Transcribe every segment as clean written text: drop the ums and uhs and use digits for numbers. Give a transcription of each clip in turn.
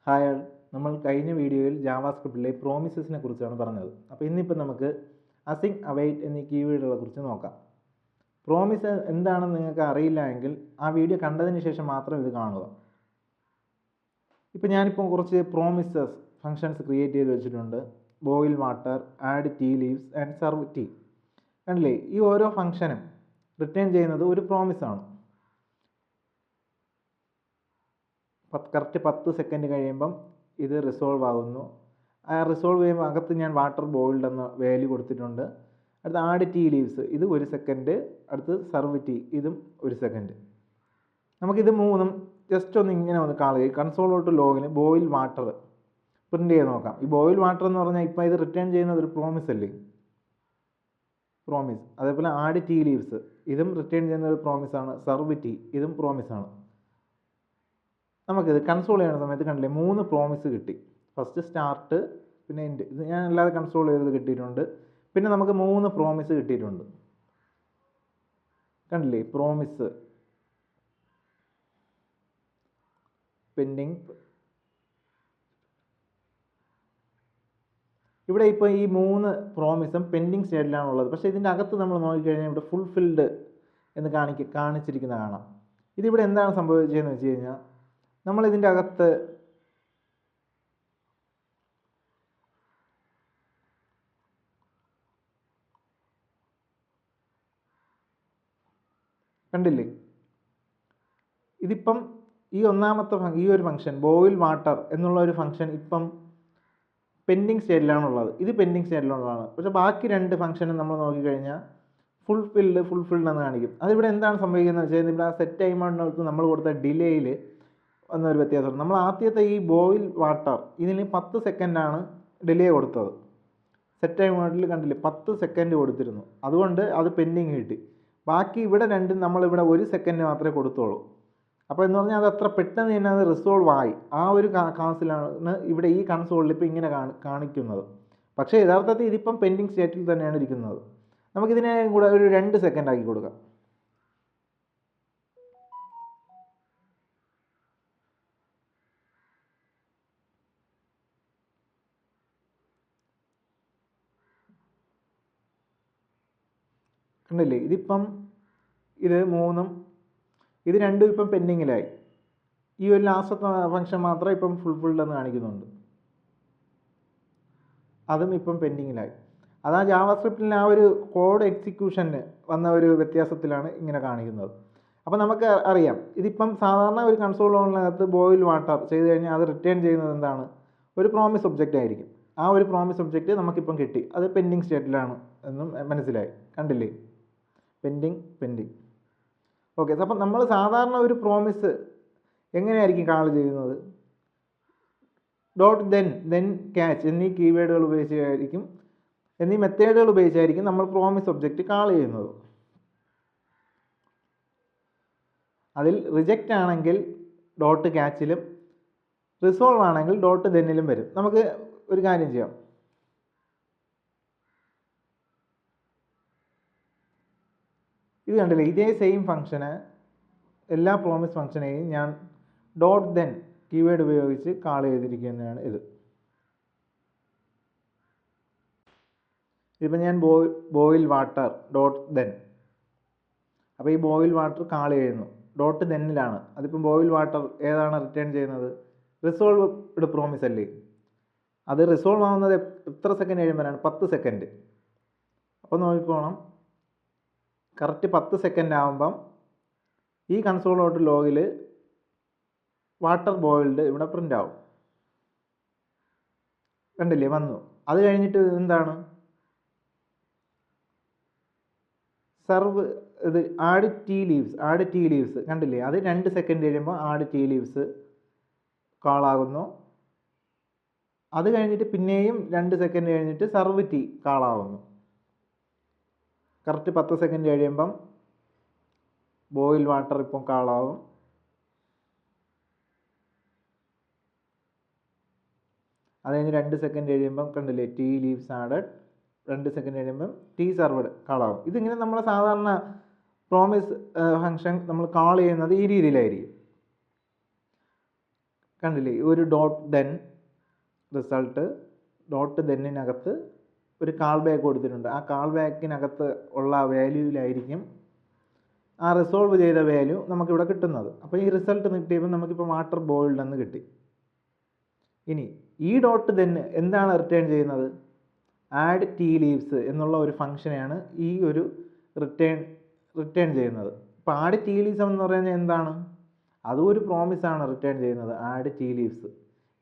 Hi ആൾ, നമ്മൾ കഴിഞ്ഞ വീഡിയോയിൽ ജാവാസ്ക്രിപ്റ്റിലെ പ്രോമിസസിനെ കുറിച്ചാണ് പറഞ്ഞത്. അപ്പോൾ ഇന്നിപ്പോൾ നമുക്ക് അസിങ് അവൈറ്റ് എന്നീ കീവേഡുകളെ കുറിച്ച് നോക്കാം. പ്രോമിസ് എന്താണെന്ന് നിങ്ങൾക്ക് അറിയില്ല എങ്കിൽ ആ വീഡിയോ കണ്ടതിന് ശേഷം മാത്രം ഇത് കാണുക. ഇപ്പോൾ ഞാനിപ്പോൾ കുറച്ച് പ്രോമിസസ് ഫങ്ഷൻസ് ക്രിയേറ്റ് ചെയ്ത് വെച്ചിട്ടുണ്ട്. Boil water, add tea leaves and serve tea. കണ്ടില്ലേ, ഈ ഓരോ ഫംഗ്ഷനും റിട്ടേൺ ചെയ്യുന്നത് ഒരു പ്രോമിസാണ്. കറക്റ്റ് 10 സെക്കൻഡ് കഴിയുമ്പം ഇത് റിസോൾവ് ആകുന്നു. ആ റിസോൾവ് ചെയ്യുമ്പോൾ അകത്ത് ഞാൻ വാട്ടർ ബോയിൽഡ് എന്ന വാല്യൂ കൊടുത്തിട്ടുണ്ട്. അടുത്ത് ആഡ് ടീ ലീവ്സ്, ഇത് 1 സെക്കൻഡ്. അടുത്ത് സർവ് ടീ, ഇതും 1 സെക്കൻഡ്. നമുക്കിത് മൂന്നും ജസ്റ്റ് ഒന്ന് ഇങ്ങനെ ഒന്ന് കാണുക. കൺസോളോട്ട് ലോഗിന് ബോയിൽ വാട്ടർ പ്രിൻ്റ് ചെയ്ത് നോക്കാം. ഈ ബോയിൽ വാട്ടർ എന്ന് പറഞ്ഞാൽ ഇപ്പോൾ ഇത് റിട്ടേൺ ചെയ്യുന്നത് ഒരു പ്രോമിസ് അല്ലേ, പ്രോമിസ്. അതേപോലെ ആഡ് ടീ ലീവ്സ്, ഇതും റിട്ടേൺ ചെയ്യുന്ന ഒരു പ്രോമിസാണ്. സർവ് ടീ, ഇതും പ്രോമിസാണ്. നമുക്കിത് കൺസോൾ ചെയ്യുന്ന സമയത്ത് കണ്ടില്ലേ 3 പ്രോമിസ് കിട്ടി. ഫസ്റ്റ് സ്റ്റാർട്ട്, പിന്നെ എൻഡ്. ഇത് ഞാൻ അല്ലാതെ കൺസോൾ ചെയ്തത് കിട്ടിയിട്ടുണ്ട്. പിന്നെ നമുക്ക് 3 പ്രോമിസ് കിട്ടിയിട്ടുണ്ട്. കണ്ടില്ലേ, പ്രോമിസ്, പെൻഡിങ്. ഇവിടെ ഇപ്പോൾ ഈ 3 പ്രോമിസും പെൻഡിങ് സ്റ്റേറ്റിലാണുള്ളത്. പക്ഷേ ഇതിൻ്റെ അകത്ത് നമ്മൾ നോക്കിക്കഴിഞ്ഞാൽ ഇവിടെ ഫുൾഫിൽഡ് എന്ന് കാണിച്ചിരിക്കുന്ന കാണാം. ഇതിവിടെ എന്താണ് സംഭവിച്ചതെന്ന് വെച്ച് കഴിഞ്ഞാൽ, നമ്മളിതിൻ്റെ അകത്ത് കണ്ടില്ലേ, ഇതിപ്പം ഈ ഒന്നാമത്തെ ഈ ഒരു ഫംഗ്ഷൻ ബോയിൽ വാട്ടർ എന്നുള്ള ഒരു ഫംഗ്ഷൻ ഇപ്പം പെൻഡിങ് സ്റ്റേറ്റിലാണുള്ളത്. ഇത് പെൻഡിങ് സ്റ്റേറ്റിലുള്ളതാണ്. പക്ഷേ ബാക്കി 2 ഫംഗ്ഷനും നമ്മൾ നോക്കിക്കഴിഞ്ഞാൽ ഫുൾഫിൽഡ് എന്ന് കാണിക്കും. അതിവിടെ എന്താണ് സംഭവിക്കുന്നത് വെച്ചാൽ, ഇവിടെ ആ സെറ്റ് ടൈമിനകത്ത് നമ്മൾ കൊടുത്ത ഡിലേയിൽ വന്നൊരു വ്യത്യാസമാണ്. നമ്മൾ ആദ്യത്തെ ഈ ബോയിൽ വാട്ടർ ഇതിന് 10 സെക്കൻഡാണ് ഡിലേ കൊടുത്തത്. സെറ്റ് ടൈം മോഡിൽ കണ്ടില്ലേ 10 സെക്കൻഡ് കൊടുത്തിരുന്നു. അതുകൊണ്ട് അത് പെൻഡിങ് കിട്ടി. ബാക്കി ഇവിടെ രണ്ടും നമ്മളിവിടെ 1 സെക്കൻഡ് മാത്രമേ കൊടുത്തോളൂ. അപ്പോൾ എന്ന് പറഞ്ഞാൽ അത് അത്ര പെട്ടെന്ന് തന്നെ അത് റിസോൾവ് ആയി. ആ ഒരു കാസിലാണ് ഇവിടെ ഈ കൺസോളിൽ ഇപ്പോൾ ഇങ്ങനെ കാണിക്കുന്നത്. പക്ഷേ യഥാർത്ഥത്തിൽ ഇതിപ്പം പെൻഡിങ് സ്റ്റേറ്റിൽ തന്നെയാണ് ഇരിക്കുന്നത്. നമുക്കിതിനെ കൂടെ ഒരു 2 സെക്കൻഡ് ആക്കി കൊടുക്കാം. കണ്ടില്ലേ, ഇതിപ്പം ഇത് 3ഉം ഇത് 2ഉം ഇപ്പം പെൻഡിങ്ങിലായി. ഈ ഒരു ലാസ്റ്റത്തെ ഫംഗ്ഷൻ മാത്രം ഇപ്പം ഫുൾഫിൽഡ് എന്ന് കാണിക്കുന്നുണ്ട്. അതും ഇപ്പം പെൻഡിങ്ങിലായി. അതാ ജാവാസ്ക്രിപ്റ്റിൽ ആ ഒരു കോഡ് എക്സിക്യൂഷന് വന്ന ഒരു വ്യത്യാസത്തിലാണ് ഇങ്ങനെ കാണിക്കുന്നത്. അപ്പോൾ നമുക്ക് അറിയാം, ഇതിപ്പം സാധാരണ ഒരു കൺസോൾ ലോണിനകത്ത് ബോയിൽ വാട്ടർ ചെയ്ത് കഴിഞ്ഞാൽ അത് റിട്ടേൺ ചെയ്യുന്നത് എന്താണ്, ഒരു പ്രോമിസ് ഒബ്ജക്റ്റ് ആയിരിക്കും. ആ ഒരു പ്രോമിസ് ഒബ്ജക്റ്റ് നമുക്കിപ്പം കിട്ടി. അത് പെൻഡിങ് സ്റ്റേറ്റിലാണ് എന്നും മനസ്സിലായി. കണ്ടില്ലേ, പെൻഡിങ്. ഓക്കെ, അപ്പം നമ്മൾ സാധാരണ ഒരു പ്രോമിസ് എങ്ങനെയായിരിക്കും കാൾ ചെയ്യുന്നത്? ഡോട്ട് ദെൻ ക്യാച്ച് എന്നീ കീവേഡുകൾ ഉപയോഗിച്ചായിരിക്കും, എന്നീ മെത്തേഡുകൾ ഉപയോഗിച്ചായിരിക്കും നമ്മൾ പ്രോമിസ് ഒബ്ജക്റ്റ് കാൾ ചെയ്യുന്നത്. അതിൽ റിജക്റ്റ് ആണെങ്കിൽ ഡോട്ട് ക്യാച്ചിലും റിസോൾവ് ആണെങ്കിൽ ഡോട്ട് ദെന്നിലും വരും. നമുക്ക് ഒരു കാര്യം ചെയ്യാം. ഇത് കണ്ടില്ലേ, ഇതേ സെയിം ഫംഗ്ഷന് എല്ലാ പ്രോമിസ് ഫംഗ്ഷനെയും ഞാൻ ഡോട്ട് ദെൻ കീവേഡ് ഉപയോഗിച്ച് കാൾ ചെയ്തിരിക്കുന്നതാണ് ഇത്. ഇതിപ്പോൾ ഞാൻ ബോയിൽ വാട്ടർ ഡോട്ട് ദെൻ. അപ്പോൾ ഈ ബോയിൽ വാട്ടർ കാൾ ചെയ്യുന്നു, ഡോട്ട് ദെന്നിലാണ്. അതിപ്പം ബോയിൽ വാട്ടർ ഏതാണ് റിട്ടേൺ ചെയ്യുന്നത്? റിസോൾവ്ഡ് പ്രോമിസ് അല്ലേ. അത് റിസോൾവ് ആവുന്നത് എത്ര സെക്കൻഡ് കഴിയുമ്പോഴാണ്? 10 സെക്കൻഡ്. അപ്പോൾ നോക്കിക്കോണം, കറക്റ്റ് 10 സെക്കൻഡ് ആകുമ്പം ഈ കൺസോളോട്ട് ലോഗിൽ വാട്ടർ ബോയിൽഡ് ഇവിടെ പ്രിൻ്റ് ആവും. കണ്ടില്ലേ, വന്നു. അത് കഴിഞ്ഞിട്ട് എന്താണ്, സർവ് ഇത് ആഡ് ടീ ലീവ്സ് കണ്ടില്ലേ, അത് 2 സെക്കൻഡ് കഴിയുമ്പോൾ ആഡ് ടീ ലീവ്സ് കാളാകുന്നു. അത് കഴിഞ്ഞിട്ട് പിന്നെയും 2 സെക്കൻഡ് കഴിഞ്ഞിട്ട് സർവ് ടീ കാളാകുന്നു. കറക്റ്റ് 10 സെക്കൻഡ് കഴിയുമ്പം ബോയിൽ വാട്ടർ ഇപ്പം കാളാവും. അത് കഴിഞ്ഞ് 2 സെക്കൻഡ് കഴിയുമ്പം കണ്ടില്ലേ ടീ ലീവ്സ് ആഡഡ്. 2 സെക്കൻഡ് കഴിയുമ്പം ടീ സർവ്ഡ് കാളാവും. ഇതിങ്ങനെ നമ്മൾ സാധാരണ പ്രോമിസ് ഫംഗ്ഷൻ നമ്മൾ കാൾ ചെയ്യുന്നത് ഈ രീതിയിലായിരിക്കും. കണ്ടില്ലേ ഒരു ഡോട്ട് ദെൻ റിസൾട്ട് ഡോട്ട് ദെന്നിനകത്ത് ഒരു കാൾ ബാക്ക് കൊടുത്തിട്ടുണ്ട്. ആ കാൾ ബാക്കിനകത്ത് ഉള്ള വാല്യൂവിലായിരിക്കും ആ റിസോൾവ് ചെയ്ത വാല്യൂ നമുക്കിവിടെ കിട്ടുന്നത്. അപ്പോൾ ഈ റിസൾട്ട് കിട്ടിയപ്പോൾ നമുക്കിപ്പോൾ വാട്ടർ ബോയിൽഡ് എന്ന് കിട്ടി. ഇനി ഈ ഡോട്ട് ദെൻ എന്താണ് റിട്ടേൺ ചെയ്യുന്നത്? ആഡ് ടീ ലീവ്സ് എന്നുള്ള ഒരു ഫംഗ്ഷനെയാണ് ഈ ഒരു റിട്ടേൺ ചെയ്യുന്നത്. ഇപ്പോൾ ആഡ് ടീ ലീവ്സ് എന്ന് പറയുന്നത് എന്താണ്? അതും ഒരു പ്രോമിസാണ് റിട്ടേൺ ചെയ്യുന്നത്. ആഡ് ടീ ലീവ്സ്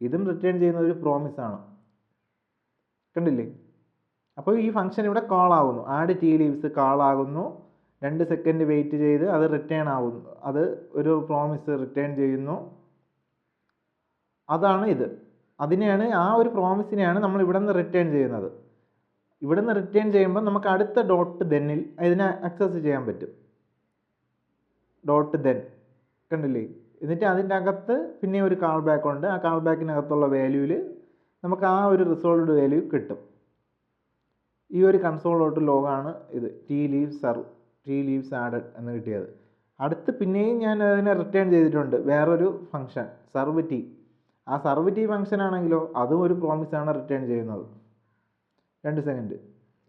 ഇതും റിട്ടേൺ ചെയ്യുന്ന ഒരു പ്രോമിസാണ്. കണ്ടില്ലേ? അപ്പോൾ ഈ ഫംഗ്ഷൻ ഇവിടെ കോൾ ആകുന്നു. ആഡ് ടീ ലീവ്സ് കോൾ ആകുന്നു. 2 സെക്കൻഡ് വെയിറ്റ് ചെയ്ത് അത് റിട്ടേൺ ആവുന്നു. അത് ഒരു പ്രോമിസ് റിട്ടേൺ ചെയ്യുന്നു. അതാണ് ഇത്. അതിനെയാണ് ആ ഒരു പ്രോമിസിനെയാണ് നമ്മൾ ഇവിടെ നിന്ന് റിട്ടേൺ ചെയ്യുന്നത്. ഇവിടെ നിന്ന് റിട്ടേൺ ചെയ്യുമ്പോൾ നമുക്ക് അടുത്ത ഡോട്ട് ദെന്നിൽ ഇതിനെ അക്സസ് ചെയ്യാൻ പറ്റും. ഡോട്ട് ദെൻ കണ്ടില്ലേ? എന്നിട്ട് അതിൻ്റെ അകത്ത് പിന്നെ ഒരു കാൾ ബാക്ക് ഉണ്ട്. ആ കാൾ ബാക്കിനകത്തുള്ള വാല്യൂവിൽ നമുക്ക് ആ ഒരു റിസോൾവ്ഡ് വാല്യൂ കിട്ടും. ഈ ഒരു കൺസോളിലോട്ട് ലോഗാണ് ഇത് ടീ ലീവ്സ് ആഡഡ് എന്ന് കിട്ടിയത്. അടുത്ത് പിന്നെയും ഞാൻ അതിനെ റിട്ടേൺ ചെയ്തിട്ടുണ്ട് വേറൊരു ഫംഗ്ഷൻ സർവ് ടി. ആ സർവ് ടി ഫംഗ്ഷൻ ആണെങ്കിലോ അതും ഒരു പ്രോമിസാണ് റിട്ടേൺ ചെയ്യുന്നത്. 2 സെക്കൻഡ്.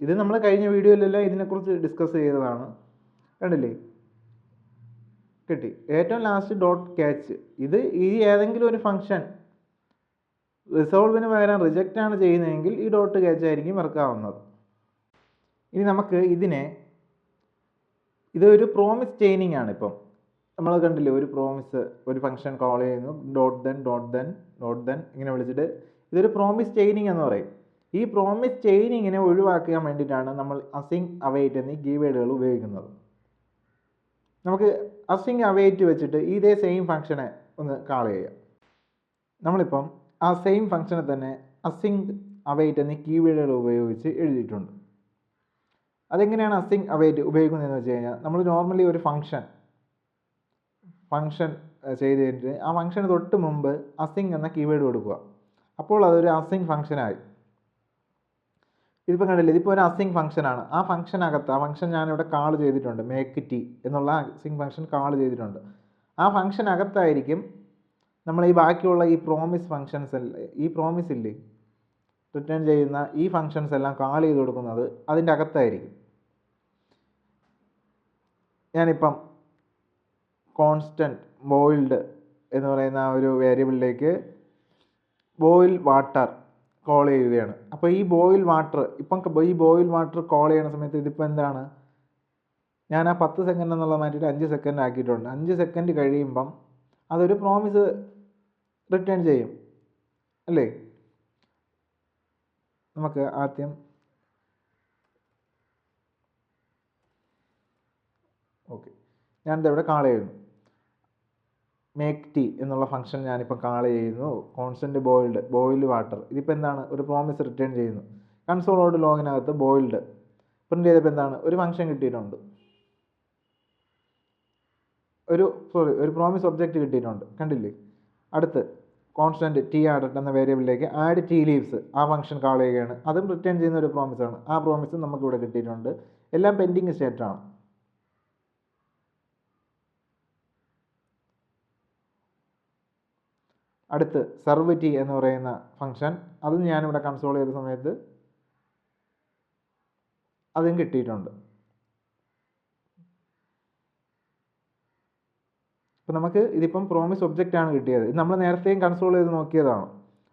ഇത് നമ്മൾ കഴിഞ്ഞ വീഡിയോയിലെല്ലാം ഇതിനെക്കുറിച്ച് ഡിസ്കസ് ചെയ്തതാണ്. കണ്ടില്ലേ? കിട്ടി. ഏറ്റവും ലാസ്റ്റ് ഡോട്ട് ക്യാച്ച്. ഇത് ഈ ഏതെങ്കിലും ഒരു ഫംഗ്ഷൻ റിസോൾവിന് പകരം റിജക്റ്റ് ആണ് ചെയ്യുന്നതെങ്കിൽ ഈ ഡോട്ട് ക്യാച്ച് ആയിരിക്കും വർക്കാവുന്നത്. ഇനി നമുക്ക് ഇതൊരു പ്രോമിസ് ചെയിനിങ് ആണ്. ഇപ്പം നമ്മൾ കണ്ടില്ലേ ഒരു പ്രോമിസ് ഒരു ഫംഗ്ഷൻ കോൾ ചെയ്യുന്നു ഡോട്ട് ദെൻ ഇങ്ങനെ വിളിച്ചിട്ട് ഇതൊരു പ്രോമിസ് ചെയിനിങ് എന്ന് പറയും. ഈ പ്രോമിസ് ചെയിനിങ്ങിനെ ഒഴിവാക്കാൻ വേണ്ടിയിട്ടാണ് നമ്മൾ അസിങ് അവൈറ്റ് എന്നീ കീവേഡുകൾ ഉപയോഗിക്കുന്നത്. നമുക്ക് അസിങ് അവൈറ്റ് വെച്ചിട്ട് ഇതേ സെയിം ഫംഗ്ഷനെ ഒന്ന് കാൾ ചെയ്യാം. നമ്മളിപ്പം ആ സെയിം ഫംഗ്ഷനെ തന്നെ അസിങ് അവൈറ്റ് എന്നീ കീവേഡുകൾ ഉപയോഗിച്ച് എഴുതിയിട്ടുണ്ട്. അതെങ്ങനെയാണ് അസിങ് അവൈറ്റ് ഉപയോഗിക്കുന്നതെന്ന് വെച്ച് കഴിഞ്ഞാൽ നമ്മൾ നോർമലി ഒരു ഫംഗ്ഷൻ ചെയ്ത് കഴിഞ്ഞിട്ട് ആ ഫംഗ്ഷന് തൊട്ട് മുമ്പ് അസിങ് എന്ന കീവേഡ് കൊടുക്കുക. അപ്പോൾ അതൊരു അസിങ് ഫംഗ്ഷനായി. ഇതിപ്പോൾ കണ്ടില്ലേ? ഇതിപ്പോൾ ഒരു അസിങ് ഫംഗ്ഷനാണ്. ആ ഫംഗ്ഷൻ ഞാനിവിടെ കാൾ ചെയ്തിട്ടുണ്ട്. മേക്ക് ടി എന്നുള്ള അസിങ് ഫംഗ്ഷൻ കാൾ ചെയ്തിട്ടുണ്ട്. ആ ഫംഗ്ഷനകത്തായിരിക്കും നമ്മൾ ഈ ബാക്കിയുള്ള ഈ പ്രോമിസ് ഇല്ലേ റിട്ടേൺ ചെയ്യുന്ന ഈ ഫംഗ്ഷൻസ് എല്ലാം കാൾ ചെയ്ത് കൊടുക്കുന്നത് അതിൻ്റെ അകത്തായിരിക്കും. ഞാനിപ്പം കോൺസ്റ്റൻറ്റ് ബോയിൽഡ് എന്ന് പറയുന്ന ആ ഒരു വേരിയബിളിലേക്ക് ബോയിൽ വാട്ടർ കോൾ ചെയ്യുകയാണ്. അപ്പോൾ ഈ ബോയിൽ വാട്ടർ കോൾ ചെയ്യുന്ന സമയത്ത് ഇതിപ്പോൾ എന്താണ്? ഞാൻ ആ 10 സെക്കൻഡ് എന്നുള്ള മാറ്റിയിട്ട് 5 സെക്കൻഡ് ആക്കിയിട്ടുണ്ട്. 5 സെക്കൻഡ് കഴിയുമ്പം അതൊരു പ്രോമിസ് റിട്ടേൺ ചെയ്യും അല്ലേ? നമുക്ക് ആദ്യം ഞാനിതിവിടെ കാൾ ചെയ്യുന്നു. മേക്ക് ടി എന്നുള്ള ഫംഗ്ഷൻ ഞാനിപ്പോൾ കാൾ ചെയ്യുന്നു. Constant boiled water. ഇതിപ്പോൾ എന്താണ്? ഒരു പ്രോമിസ് റിട്ടേൺ ചെയ്യുന്നു. കൺസോളോട് ലോഗിനകത്ത് ബോയിൽഡ് പ്രിൻ്റ് ചെയ്തപ്പോൾ എന്താണ്? ഒരു ഫംഗ്ഷൻ കിട്ടിയിട്ടുണ്ട്. ഒരു പ്രോമിസ് ഒബ്ജക്റ്റ് കിട്ടിയിട്ടുണ്ട്. കണ്ടില്ലേ? അടുത്ത് കോൺസ്റ്റൻറ്റ് ടി ആഡഡ് എന്ന വേരിയബിളിലേക്ക് ആഡ് ടി ലീവ്സ് ആ ഫംഗ്ഷൻ കാൾ ചെയ്യുകയാണ്. അതും റിട്ടേൺ ചെയ്യുന്ന ഒരു പ്രോമിസാണ്. ആ പ്രോമിസ് നമുക്കിവിടെ കിട്ടിയിട്ടുണ്ട്. എല്ലാം പെൻഡിങ് സ്റ്റേറ്റാണ്. അടുത്ത് സർവ് ടി എന്ന് പറയുന്ന ഫംഗ്ഷൻ അതും ഞാനിവിടെ കൺസോൾ ചെയ്ത സമയത്ത് അതും കിട്ടിയിട്ടുണ്ട്. അപ്പോൾ നമുക്ക് ഇതിപ്പം പ്രോമിസ് ഒബ്ജക്റ്റ് ആണ് കിട്ടിയത്. ഇത് നമ്മൾ നേരത്തെയും കൺസോൾ ചെയ്ത് നോക്കിയതാണ്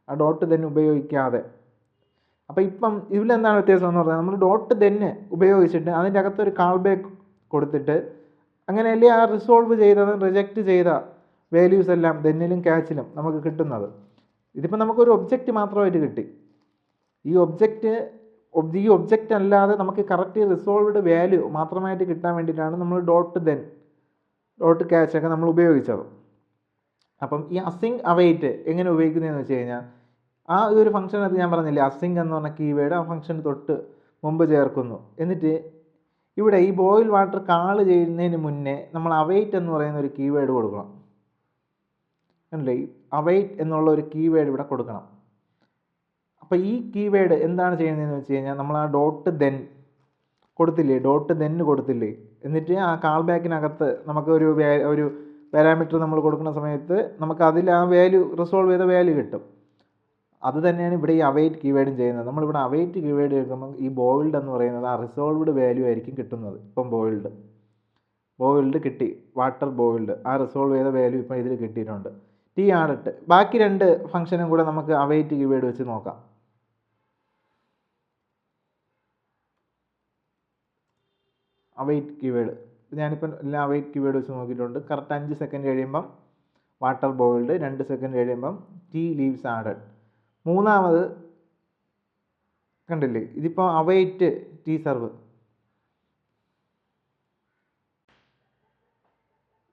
ആ ഡോട്ട് ദെൻ ഉപയോഗിക്കാതെ. അപ്പോൾ ഇപ്പം ഇതിലെന്താണ് വ്യത്യാസം എന്ന് പറഞ്ഞാൽ നമ്മൾ ഡോട്ട് ദെന്ന് ഉപയോഗിച്ചിട്ട് അതിൻ്റെ അകത്തൊരു കാൾ ബാക്ക് കൊടുത്തിട്ട് അങ്ങനെയല്ലേ ആ റിസോൾവ് ചെയ്തത് റിജക്റ്റ് ചെയ്ത വാല്യൂസ് എല്ലാം ദെന്നിലും ക്യാച്ചിലും നമുക്ക് കിട്ടുന്നത്. ഇതിപ്പോൾ നമുക്കൊരു ഒബ്ജക്റ്റ് മാത്രമായിട്ട് കിട്ടി. ഈ ഒബ്ജക്റ്റ് അല്ലാതെ നമുക്ക് കറക്റ്റ് റിസോൾവ്ഡ് വാല്യൂ മാത്രമായിട്ട് കിട്ടാൻ വേണ്ടിയിട്ടാണ് നമ്മൾ ഡോട്ട് ക്യാച്ച് ഒക്കെ നമ്മൾ ഉപയോഗിച്ചത്. അപ്പം ഈ അസിങ് അവൈറ്റ് എങ്ങനെ ഉപയോഗിക്കുന്നതെന്ന് വെച്ച് കഴിഞ്ഞാൽ ആ ഒരു ഫംഗ്ഷനകത്ത് ഞാൻ പറഞ്ഞില്ലേ അസിങ് എന്ന് പറഞ്ഞ കീവേഡ് ആ ഫംഗ്ഷന് തൊട്ട് മുമ്പ് ചേർക്കുന്നു. എന്നിട്ട് ഇവിടെ ഈ ബോയിൽ വാട്ടർ കാൾ ചെയ്യുന്നതിന് മുന്നേ നമ്മൾ അവൈറ്റ് എന്ന് പറയുന്ന ഒരു കീവേഡ് കൊടുക്കണം. അല്ലേ? അവൈറ്റ് എന്നുള്ള ഒരു കീവേഡ് ഇവിടെ കൊടുക്കണം. അപ്പോൾ ഈ കീവേഡ് എന്താണ് ചെയ്യുന്നതെന്ന് വെച്ച് കഴിഞ്ഞാൽ നമ്മൾ ആ ഡോട്ട് ദെൻ കൊടുത്തില്ലേ എന്നിട്ട് ആ കാൾ ബാക്കിനകത്ത് നമുക്ക് ഒരു പാരാമീറ്റർ നമ്മൾ കൊടുക്കുന്ന സമയത്ത് നമുക്ക് അതിൽ ആ വാല്യൂ റിസോൾവ് ചെയ്ത വാല്യൂ കിട്ടും. അത് തന്നെയാണ് ഇവിടെ ഈ അവൈറ്റ് കീവേഡും ചെയ്യുന്നത്. നമ്മളിവിടെ അവൈറ്റ് കീവേഡ് എടുക്കുമ്പോൾ ഈ ബോയിൽഡ് എന്ന് പറയുന്നത് ആ റിസോൾവ്ഡ് വാല്യൂ ആയിരിക്കും കിട്ടുന്നത്. ഇപ്പം ബോയിൽഡ് കിട്ടി, വാട്ടർ ബോയിൽഡ്, ആ റിസോൾവ് ചെയ്ത വാല്യൂ ഇപ്പം ഇതിൽ കിട്ടിയിട്ടുണ്ട്. T added. ബാക്കി രണ്ട് ഫംഗ്ഷനും കൂടെ നമുക്ക് അവൈറ്റ് കീവേഡ് വെച്ച് നോക്കാം. അവൈറ്റ് കീവേഡ് ഞാനിപ്പം എല്ലാം അവൈറ്റ് കീവേഡ് വെച്ച് നോക്കിയിട്ടുണ്ട്. കറക്റ്റ് 5 സെക്കൻഡ് കഴിയുമ്പം വാട്ടർ ബോയിൽഡ്, 2 സെക്കൻഡ് കഴിയുമ്പം ടീ ലീവ്സ് ആഡഡ്. മൂന്നാമത് കണ്ടില്ലേ, ഇതിപ്പോൾ അവൈറ്റ് ടീ സർവ്.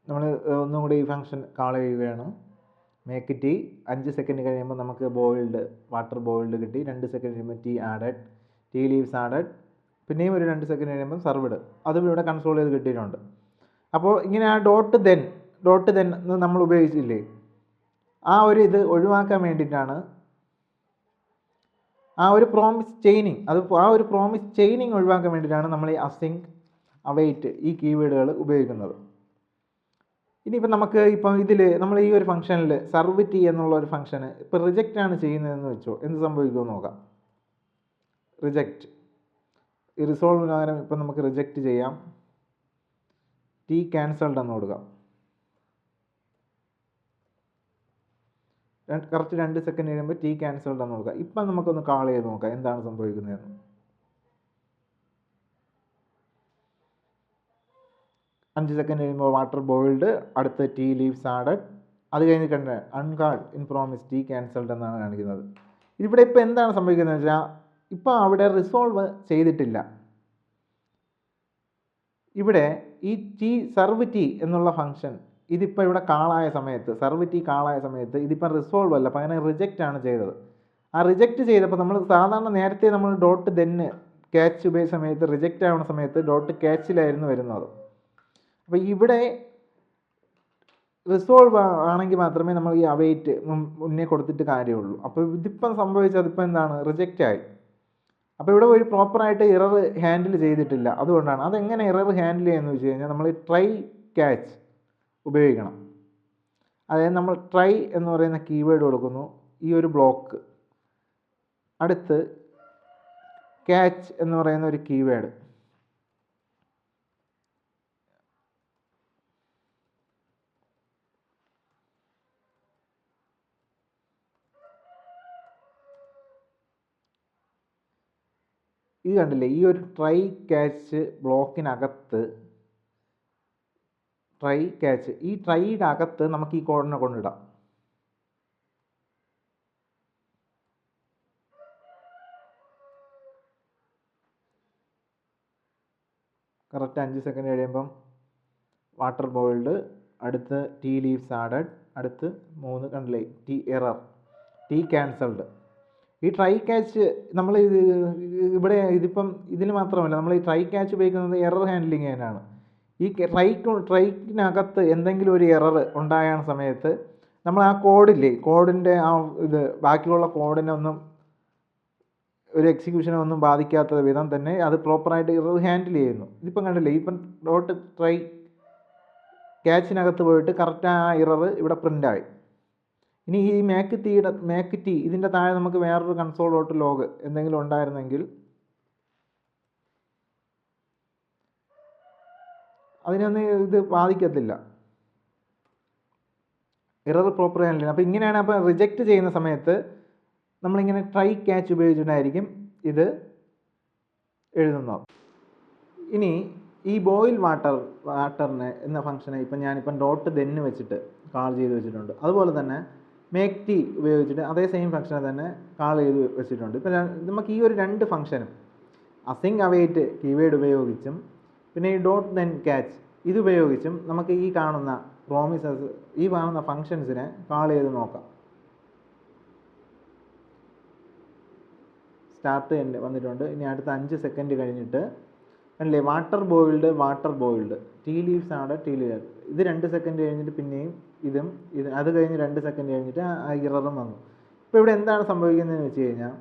നമ്മൾ ഒന്നും കൂടി ഈ ഫംഗ്ഷൻ കാൾ ചെയ്യുകയാണ്. മേക്ക് ടീ, 5 സെക്കൻഡ് കഴിയുമ്പോൾ നമുക്ക് ബോയിൽഡ്, വാട്ടർ ബോയിൽഡ് കിട്ടി. 2 സെക്കൻഡ് കഴിയുമ്പോൾ tea added, tea leaves added. പിന്നെയും ഒരു 2 സെക്കൻഡ് കഴിയുമ്പോൾ സർവ്ഡ്. അതും ഇവിടെ കൺസോൾ ചെയ്ത് കിട്ടിയിട്ടുണ്ട്. അപ്പോൾ ഇങ്ങനെ ആ ഡോട്ട് ദെൻ നമ്മൾ ഉപയോഗിച്ചില്ലേ, ആ ഒരു ഇത് ഒഴിവാക്കാൻ വേണ്ടിയിട്ടാണ്, ആ ഒരു പ്രോമിസ് ചെയിനിങ് ഒഴിവാക്കാൻ വേണ്ടിയിട്ടാണ് നമ്മൾ ഈ അസിങ്, അവൈറ്റ് ഈ കീവേഡുകൾ ഉപയോഗിക്കുന്നത്. ഇനിയിപ്പോൾ നമുക്ക് ഇതിൽ നമ്മൾ ഈ ഒരു ഫംഗ്ഷനിൽ സർവ് ടി എന്നുള്ള ഒരു ഫംഗ്ഷന് ഇപ്പോൾ റിജക്റ്റ് ആണ് ചെയ്യുന്നതെന്ന് വെച്ചോ, എന്ത് സംഭവിക്കുമെന്ന് നോക്കാം. റിജക്റ്റ്, ഈ റിസോൾവിന് പകരം ഇപ്പം നമുക്ക് റിജക്റ്റ് ചെയ്യാം. ടി ക്യാൻസൽഡ് എന്ന് കൊടുക്കാം. കറക്റ്റ് 2 സെക്കൻഡ് കഴിയുമ്പോൾ ടി ക്യാൻസൽഡ് എന്ന് കൊടുക്കാം. ഇപ്പം നമുക്കൊന്ന് കാൾ ചെയ്ത് നോക്കാം എന്താണ് സംഭവിക്കുന്നതെന്ന്. 5 സെക്കൻഡ് കഴിയുമ്പോൾ വാട്ടർ ബോയിൽഡ്, അടുത്ത് ടീ ലീവ്സ് ആഡഡ്. അത് കഴിഞ്ഞ് കണ്ട അൺകാൾഡ് ഇൻ പ്രോമിസ് ടീ ക്യാൻസൽഡ് എന്നാണ് കാണിക്കുന്നത്. ഇവിടെ ഇപ്പോൾ എന്താണ് സംഭവിക്കുന്നത് വെച്ചാൽ, ഇപ്പോൾ അവിടെ റിസോൾവ് ചെയ്തിട്ടില്ല. ഇവിടെ ഈ സർവ് ടി എന്നുള്ള ഫംഗ്ഷൻ ഇതിപ്പോൾ ഇവിടെ കാളായ സമയത്ത്, സർവ് ടി കാളായ സമയത്ത് ഇതിപ്പോൾ റിസോൾവ് അല്ല, പകരം റിജക്റ്റ് ആണ് ചെയ്തത്. ആ റിജക്റ്റ് ചെയ്തപ്പോൾ നമ്മൾ സാധാരണ നേരത്തെ നമ്മൾ ഡോട്ട് ദെന്ന് ക്യാച്ച് ഉപയോഗിച്ച സമയത്ത്, റിജക്റ്റ് ആവുന്ന സമയത്ത് ഡോട്ട് ക്യാച്ചിലായിരുന്നു വരുന്നത്. അപ്പോൾ ഇവിടെ റിസോൾവ് ആണെങ്കിൽ മാത്രമേ നമ്മൾ ഈ അവൈറ്റ് മുന്നേ കൊടുത്തിട്ട് കാര്യമുള്ളൂ. അപ്പോൾ ഇതിപ്പം സംഭവിച്ചത് ഇപ്പം എന്താണ്, റിജക്റ്റ് ആയി. അപ്പോൾ ഇവിടെ ഒരു പ്രോപ്പറായിട്ട് എറർ ഹാൻഡിൽ ചെയ്തിട്ടില്ല. അതുകൊണ്ടാണ്. അതെങ്ങനെ എറർ ഹാൻഡിൽ ചെയ്യുന്നത് വെച്ച് കഴിഞ്ഞാൽ, നമ്മൾ ട്രൈ ക്യാച്ച് ഉപയോഗിക്കണം. അതായത് നമ്മൾ ട്രൈ എന്ന് പറയുന്ന കീവേഡ് കൊടുക്കുന്നു, ഈ ഒരു ബ്ലോക്ക്, അടുത്ത് ക്യാച്ച് എന്ന് പറയുന്ന ഒരു കീവേഡ്, ഇത് കണ്ടില്ലേ, ഈ ഒരു ട്രൈ ക്യാച്ച് ബ്ലോക്കിനകത്ത്, ട്രൈ ക്യാച്ച്, ഈ ട്രൈയുടെ അകത്ത് നമുക്ക് ഈ കോഡിനെ കൊണ്ടിടാം. കറക്റ്റ് 5 സെക്കൻഡ് കഴിയുമ്പം വാട്ടർ ബോയിൽഡ്, അടുത്ത് ടീ ലീവ്സ് ആഡഡ്, അടുത്ത് 3 കണ്ടില്ലേ ടീ എറർ, ടീ ക്യാൻസൽഡ്. ഈ ട്രൈ ക്യാച്ച് നമ്മൾ ഇവിടെ ഇതിപ്പം ഇതിന് മാത്രമല്ല, നമ്മൾ ഈ ട്രൈ ക്യാച്ച് ഉപയോഗിക്കുന്നത് എറർ ഹാൻഡ്ലിങ് ചെയ്യാനാണ്. ഈ ട്രൈക്കിനകത്ത് എന്തെങ്കിലും ഒരു എറർ ഉണ്ടായ സമയത്ത് നമ്മൾ ആ കോഡിൻ്റെ ആ ഇത് ബാക്കിയുള്ള കോഡിനെ ഒന്നും, ഒരു എക്സിക്യൂഷനെ ഒന്നും ബാധിക്കാത്ത വിധം തന്നെ അത് പ്രോപ്പറായിട്ട് എറർ ഹാൻഡിൽ ചെയ്യുന്നു. ഇതിപ്പം കണ്ടില്ലേ, ഇപ്പം ഡോട്ട് ട്രൈ ക്യാച്ചിനകത്ത് പോയിട്ട് കറക്റ്റ് ആ എറർ ഇവിടെ പ്രിൻ്റായി. ഇനി ഈ മേക്ക് ടി ഇതിൻ്റെ താഴെ നമുക്ക് വേറൊരു കൺസോൾ ഡോട്ട് ലോഗ് എന്തെങ്കിലും ഉണ്ടായിരുന്നെങ്കിൽ അതിനൊന്നും ഇത് ബാധിക്കത്തില്ല, എറർ പ്രോപ്പർ ഹാൻഡിൽ. അപ്പോൾ ഇങ്ങനെയാണ്. അപ്പോൾ റിജക്റ്റ് ചെയ്യുന്ന സമയത്ത് നമ്മളിങ്ങനെ ട്രൈ ക്യാച്ച് ഉപയോഗിച്ചിട്ടായിരിക്കും ഇത് എഴുതുന്നത്. ഇനി ഈ ബോയിൽ വാട്ടറിനെ എന്ന ഫംഗ്ഷനെ ഞാനിപ്പം ഡോട്ട് ദെന്ന് വെച്ചിട്ട് കാൾ ചെയ്ത് വെച്ചിട്ടുണ്ട്. അതുപോലെ തന്നെ മേക്ക് ടി ഉപയോഗിച്ചിട്ട് അതേ സെയിം ഫംഗ്ഷനെ തന്നെ കാൾ ചെയ്ത് വെച്ചിട്ടുണ്ട്. ഇപ്പം നമുക്ക് ഈ ഒരു 2 ഫംഗ്ഷനും അസിങ് അവൈറ്റ് കീവേഡ് ഉപയോഗിച്ചും പിന്നെ ഈ ഡോട്ട് ദെൻ ക്യാച്ച് ഇതുപയോഗിച്ചും നമുക്ക് ഈ കാണുന്ന പ്രോമിസസ്, ഈ കാണുന്ന ഫംഗ്ഷൻസിനെ കാൾ ചെയ്ത് നോക്കാം. സ്റ്റാർട്ട് വന്നിട്ടുണ്ട്. ഇനി അടുത്ത 5 സെക്കൻഡ് കഴിഞ്ഞിട്ട് അല്ലേ വാട്ടർ ബോയിൽഡ്, ടീ ലീവ്സ് ആണ് ടീ ലീവ്. ഇത് 2 സെക്കൻഡ് കഴിഞ്ഞിട്ട് പിന്നെയും അത് കഴിഞ്ഞ് 2 സെക്കൻഡ് കഴിഞ്ഞിട്ട് ആ ഇററും വന്നു. ഇപ്പോൾ ഇവിടെ എന്താണ് സംഭവിക്കുന്നതെന്ന് വെച്ച് കഴിഞ്ഞാൽ,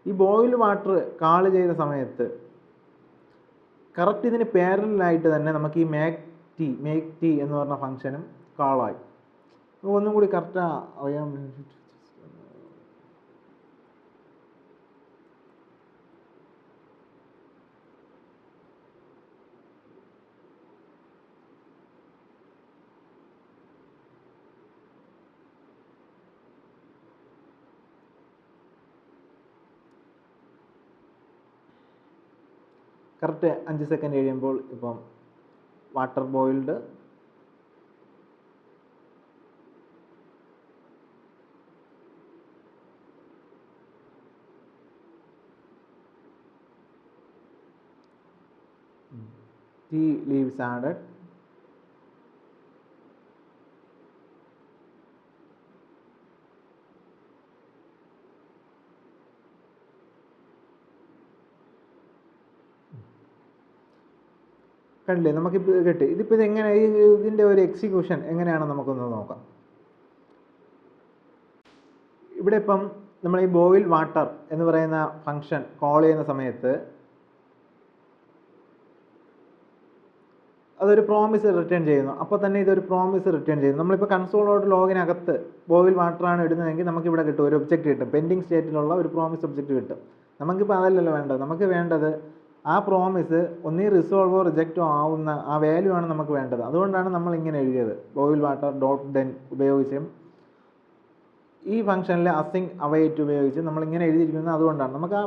ഈ ബോയിൽ വാട്ടർ കാൾ ചെയ്ത സമയത്ത് കറക്റ്റ് ഇതിന് പാരലലായിട്ട് തന്നെ നമുക്ക് ഈ മേക്ക് ടി എന്ന് പറഞ്ഞ ഫംഗ്ഷനും കാളായി. ഒന്നും കൂടി കറക്റ്റ് അറിയാൻ വേണ്ടിയിട്ട് കറക്റ്റ് 5 സെക്കൻഡ് കഴിയുമ്പോൾ ഇപ്പം water boiled tea leaves added. കണ്ടില്ലേ, നമുക്കിപ്പോൾ കിട്ടി. ഇതിപ്പോൾ ഇതെങ്ങനെ ഇതിൻ്റെ ഒരു എക്സിക്യൂഷൻ എങ്ങനെയാണെന്ന് നമുക്കൊന്ന് നോക്കാം. ഇവിടെ ഇപ്പം നമ്മൾ ഈ ബോയിൽ വാട്ടർ എന്ന് പറയുന്ന ഫംഗ്ഷൻ കോൾ ചെയ്യുന്ന സമയത്ത് അതൊരു പ്രോമിസ് റിട്ടേൺ ചെയ്യുന്നു. അപ്പോൾ തന്നെ ഇതൊരു പ്രോമിസ് റിട്ടേൺ ചെയ്യുന്നു. നമ്മളിപ്പോൾ കൺസോളോട് ലോഗിനകത്ത് ബോയിൽ വാട്ടറാണ് ഇടുന്നതെങ്കിൽ നമുക്കിവിടെ കിട്ടും, ഒരു ഒബ്ജക്റ്റ് കിട്ടും, പെൻഡിങ് സ്റ്റേറ്റിലുള്ള ഒരു പ്രോമിസ് ഒബ്ജക്റ്റ് കിട്ടും. നമുക്കിപ്പോൾ അതല്ലല്ലോ വേണ്ടത്. നമുക്ക് വേണ്ടത് ആ പ്രോമിസ് ഒന്നീ റിസോൾവോ റിജക്റ്റോ ആവുന്ന ആ വാല്യൂ ആണ് നമുക്ക് വേണ്ടത്. അതുകൊണ്ടാണ് നമ്മൾ ഇങ്ങനെ എഴുതിയത്, ബോയിൽ വാട്ടർ ഡോട്ട് ദെൻ ഉപയോഗിച്ചും ഈ ഫംഗ്ഷനിൽ അസിങ് അവൈറ്റ് ഉപയോഗിച്ച് നമ്മളിങ്ങനെ എഴുതിയിരിക്കുന്നത്. അതുകൊണ്ടാണ് നമുക്ക് ആ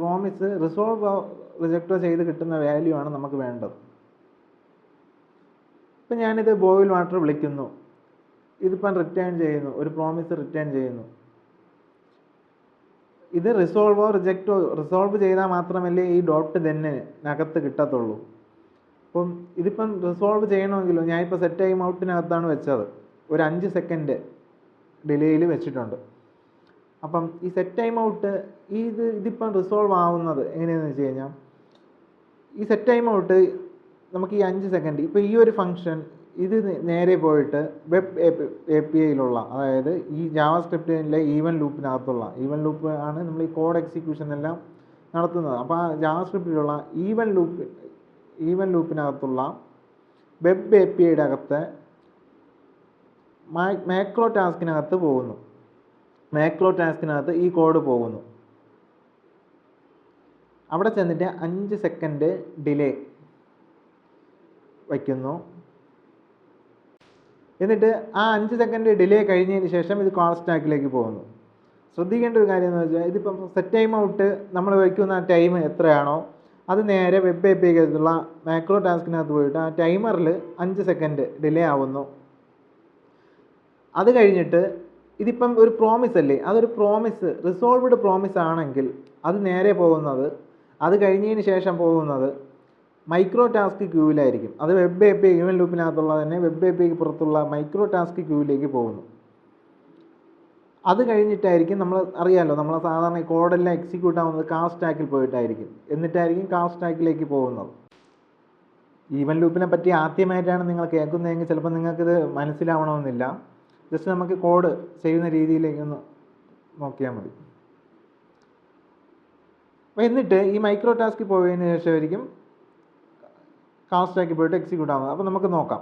പ്രോമിസ് റിസോൾവോ റിജക്റ്റോ ചെയ്ത് കിട്ടുന്ന വാല്യൂ ആണ് നമുക്ക് വേണ്ടത്. ഇപ്പം ഞാനിത് ബോയിൽ വാട്ടർ വിളിക്കുന്നു, ഇതിപ്പം റിട്ടേൺ ചെയ്യുന്നു, ഒരു പ്രോമിസ് റിട്ടേൺ ചെയ്യുന്നു. ഇത് റിസോൾവോ റിജക്റ്റോ റിസോൾവ് ചെയ്താൽ മാത്രമല്ലേ ഈ ഡോട്ട് ദെന്നിനകത്ത് കിട്ടത്തുള്ളൂ. അപ്പം ഇതിപ്പം റിസോൾവ് ചെയ്യണമെങ്കിലോ ഞാനിപ്പോൾ സെറ്റ് ടൈം ഔട്ടിനകത്താണ് വെച്ചത്, ഒരു 5 സെക്കൻഡ് ഡിലേയിൽ വെച്ചിട്ടുണ്ട്. അപ്പം ഈ സെറ്റ് ടൈം ഔട്ട് ഇതിപ്പം റിസോൾവ് ആവുന്നത് എങ്ങനെയാണെന്ന് വെച്ച് കഴിഞ്ഞാൽ, ഈ സെറ്റ് ടൈം ഔട്ട് നമുക്ക് ഈ 5 സെക്കൻഡ് ഇപ്പോൾ ഈ ഒരു ഫംഗ്ഷൻ ഇത് നേരെ പോയിട്ട് വെബ് APIയിലുള്ള, അതായത് ഈ ജാവാസ്ക്രിപ്റ്റിലെ ഈവൻ ലൂപ്പിനകത്തുള്ള, ഈവൻ ലൂപ്പ് ആണ് നമ്മൾ ഈ കോഡ് എക്സിക്യൂഷൻ എല്ലാം നടത്തുന്നത്. അപ്പോൾ ആ ജാവാസ്ക്രിപ്റ്റിലുള്ള ഈവൻ ലൂപ്പിനകത്തുള്ള വെബ് APIയുടെ അകത്ത് മാക്രോ ടാസ്കിനകത്ത് പോകുന്നു. മാക്രോ ടാസ്കിനകത്ത് ഈ കോഡ് പോകുന്നു. അവിടെ ചെന്നിട്ട് 5 സെക്കൻഡ് ഡിലേ വയ്ക്കുന്നു. എന്നിട്ട് ആ 5 സെക്കൻഡ് ഡിലേ കഴിഞ്ഞതിന് ശേഷം ഇത് കോൾ സ്റ്റാക്കിലേക്ക് പോകുന്നു. ശ്രദ്ധിക്കേണ്ട ഒരു കാര്യം എന്ന് വെച്ചാൽ, ഇതിപ്പം സെറ്റ് ടൈം ഔട്ട് നമ്മൾ വയ്ക്കുന്ന ടൈം എത്രയാണോ അത് നേരെ വെബ് APIക്കുള്ള മാക്രോ ടാസ്കിനകത്ത് പോയിട്ട് ആ ടൈമറിൽ 5 സെക്കൻഡ് ഡിലേ ആവുന്നു. അത് കഴിഞ്ഞിട്ട് ഇതിപ്പം ഒരു പ്രോമിസ് അല്ലേ, അതൊരു പ്രോമിസ് റിസോൾവ്ഡ് പ്രോമിസ് ആണെങ്കിൽ അത് നേരെ പോകുന്നത്, അത് കഴിഞ്ഞതിന് ശേഷം പോകുന്നത് മൈക്രോ ടാസ്ക് ക്യൂവിലായിരിക്കും. അത് വെബ് API ഈവൻ ലൂപ്പിനകത്തുള്ള തന്നെ വെബ് APIക്ക് പുറത്തുള്ള മൈക്രോ ടാസ്ക് ക്യൂവിലേക്ക് പോകുന്നു. അത് കഴിഞ്ഞിട്ടായിരിക്കും നമ്മൾ അറിയാമല്ലോ, നമ്മൾ സാധാരണ കോഡെല്ലാം എക്സിക്യൂട്ട് ആവുന്നത് കാൾ സ്റ്റാക്കിൽ പോയിട്ടായിരിക്കും. എന്നിട്ടായിരിക്കും കാൾ സ്റ്റാക്കിലേക്ക് പോകുന്നത്. ഈവൻ ലൂപ്പിനെ പറ്റി ആദ്യമായിട്ടാണ് നിങ്ങൾ കേൾക്കുന്നതെങ്കിൽ ചിലപ്പോൾ നിങ്ങൾക്കിത് മനസ്സിലാവണമെന്നില്ല. ജസ്റ്റ് നമുക്ക് കോഡ് ചെയ്യുന്ന രീതിയിലേക്കൊന്ന് നോക്കിയാൽ മതി. അപ്പോൾ എന്നിട്ട് ഈ മൈക്രോ ടാസ്കിൽ പോയതിന് ശേഷമായിരിക്കും കാൾ സ്റ്റാക്കിൽ പോയിട്ട് എക്സിക്യൂട്ട് ആവുന്നത്. അപ്പോൾ നമുക്ക് നോക്കാം.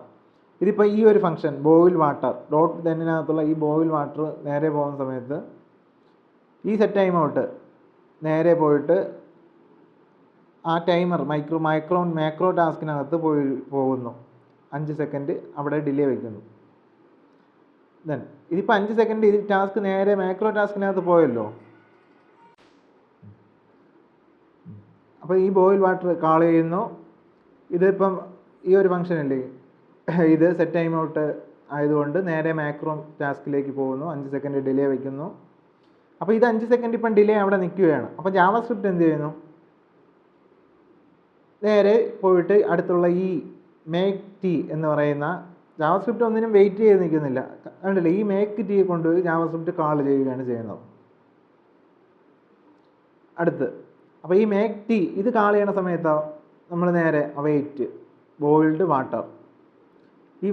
ഇതിപ്പോൾ ഈ ഒരു ഫംഗ്ഷൻ ബോയിൽ വാട്ടർ ഡോട്ട് ദെന്നിനകത്തുള്ള ഈ ബോയിൽ വാട്ടർ നേരെ പോകുന്ന സമയത്ത് ഈ സെറ്റ് ടൈം ഔട്ട് നേരെ പോയിട്ട് ആ ടൈമർ മാക്രോ ടാസ്കിനകത്ത് പോകുന്നു. 5 സെക്കൻഡ് അവിടെ ഡിലേ വയ്ക്കുന്നു. ദെൻ ഇതിപ്പോൾ 5 സെക്കൻഡ് ഇത് ടാസ്ക് നേരെ മാക്രോ ടാസ്കിനകത്ത് പോയല്ലോ. അപ്പോൾ ഈ ബോയിൽ വാട്ടർ കാൾ ചെയ്യുന്നു. ഇതിപ്പം ഈ ഒരു ഫംഗ്ഷനല്ലേ, ഇത് സെറ്റ് ടൈം ഔട്ട് ആയതുകൊണ്ട് നേരെ മാക്രോ ടാസ്കിലേക്ക് പോകുന്നു. 5 സെക്കൻഡ് ഡിലേ വയ്ക്കുന്നു. അപ്പോൾ ഇത് 5 സെക്കൻഡ് ഇപ്പം ഡിലേ അവിടെ നിൽക്കുകയാണ്. അപ്പോൾ ജാവാസ്ക്രിപ്റ്റ് എന്ത് ചെയ്യുന്നു, നേരെ പോയിട്ട് അടുത്തുള്ള ഈ മേക്ക് ടി എന്ന് പറയുന്ന ജാവാസ്ക്രിപ്റ്റ് ഒന്നിനും വെയിറ്റ് ചെയ്ത് നിൽക്കുന്നില്ല. കണ്ടില്ലേ, ഈ മേക്ക് ടിയെ കൊണ്ടുപോയി ജാവാസ്ക്രിപ്റ്റ് കാൾ ചെയ്യുകയാണ് ചെയ്യുന്നത്. അടുത്ത് അപ്പോൾ ഈ മേക്ക് ടി ഇത് കാൾ ചെയ്യണ സമയത്തോ നമ്മൾ നേരെ അവൈറ്റ് ബോയിൽഡ് വാട്ടർ ഈ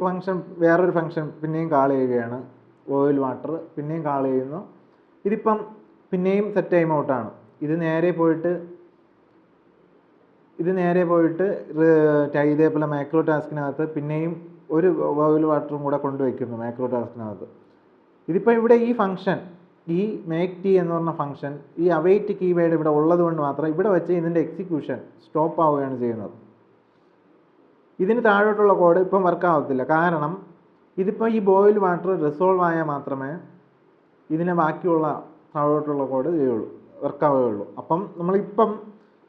ഫംഗ്ഷൻ വേറൊരു ഫംഗ്ഷൻ പിന്നെയും കാൾ ചെയ്യുകയാണ്. ബോയിൽ വാട്ടർ പിന്നെയും കാൾ ചെയ്യുന്നു. ഇതിപ്പം പിന്നെയും സെറ്റ് ടൈം ഔട്ടാണ്. ഇത് നേരെ പോയിട്ട് ഇതേപോലെ മാക്രോ ടാസ്കിനകത്ത് പിന്നെയും ഒരു ബോയിൽ വാട്ടറും കൂടെ കൊണ്ടുവയ്ക്കുന്നു മാക്രോ ടാസ്കിനകത്ത്. ഇതിപ്പോൾ ഇവിടെ ഈ ഫംഗ്ഷൻ, ഈ മേക്ക് ടി എന്ന് പറഞ്ഞ ഫംഗ്ഷൻ, ഈ അവൈറ്റ് കീവേഡ് ഇവിടെ ഉള്ളത് കൊണ്ട് മാത്രം ഇവിടെ വെച്ച് ഇതിൻ്റെ എക്സിക്യൂഷൻ സ്റ്റോപ്പ് ആവുകയാണ് ചെയ്യുന്നത്. ഇതിന് താഴോട്ടുള്ള കോഡ് ഇപ്പം വർക്ക് ആവത്തില്ല. കാരണം ഇതിപ്പോൾ ഈ ബോയിൽ വാട്ടർ റിസോൾവ് ആയാൽ മാത്രമേ ഇതിനെ ബാക്കിയുള്ള താഴോട്ടുള്ള കോഡ് ചെയ്യുള്ളൂ, വർക്കാവുകയുള്ളൂ. അപ്പം നമ്മളിപ്പം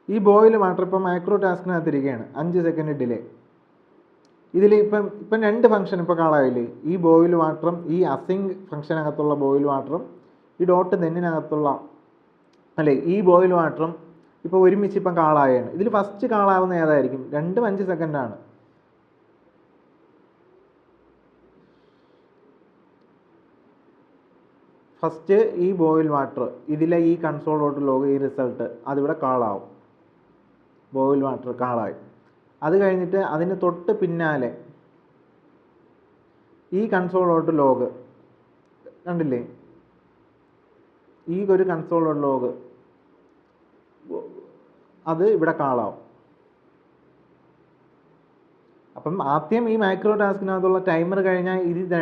ഈ ബോയിൽ വാട്ടർ ഇപ്പം മാക്രോ ടാസ്കിനകത്ത് ഇരിക്കുകയാണ്, 5 സെക്കൻഡ് ഡിലേ. ഇതിൽ ഇപ്പം 2 ഫംഗ്ഷൻ ഇപ്പോൾ കാണാവില്ലേ, ഈ ബോയിൽ വാട്ടറും ഈ അസിങ് ഫംഗ്ഷനകത്തുള്ള ബോയിൽ വാട്ടറും ഈ ഡോട്ട് നെന്നിനകത്തുള്ള ഈ ബോയിൽ വാട്ടറും ഇപ്പോൾ ഒരുമിച്ച് ഇപ്പം കാളായാണ്. ഇതിൽ ഫസ്റ്റ് കാളാവുന്ന ഏതായിരിക്കും? 2 5 സെക്കൻഡാണ്. ഫസ്റ്റ് ഈ ബോയിൽ വാട്ടർ, ഇതിലെ ഈ കൺസോൾ ഡോട്ട് ലോഗ്, ഈ റിസൾട്ട് അതിവിടെ കാളാവും, ബോയിൽ വാട്ടർ കാളായി. അത് കഴിഞ്ഞിട്ട് അതിന് തൊട്ട് പിന്നാലെ ഈ കൺസോൾ ഡോട്ട് ലോഗ് കണ്ടില്ലേ, ഈ ഒരു കൺസോൾ ഡോട്ട് ലോഗ് അത് ഇവിടെ കാളാവും. അപ്പം ആദ്യം ഈ മാക്രോ ടാസ്കിനകത്തുള്ള ടൈമർ കഴിഞ്ഞാൽ ഇത്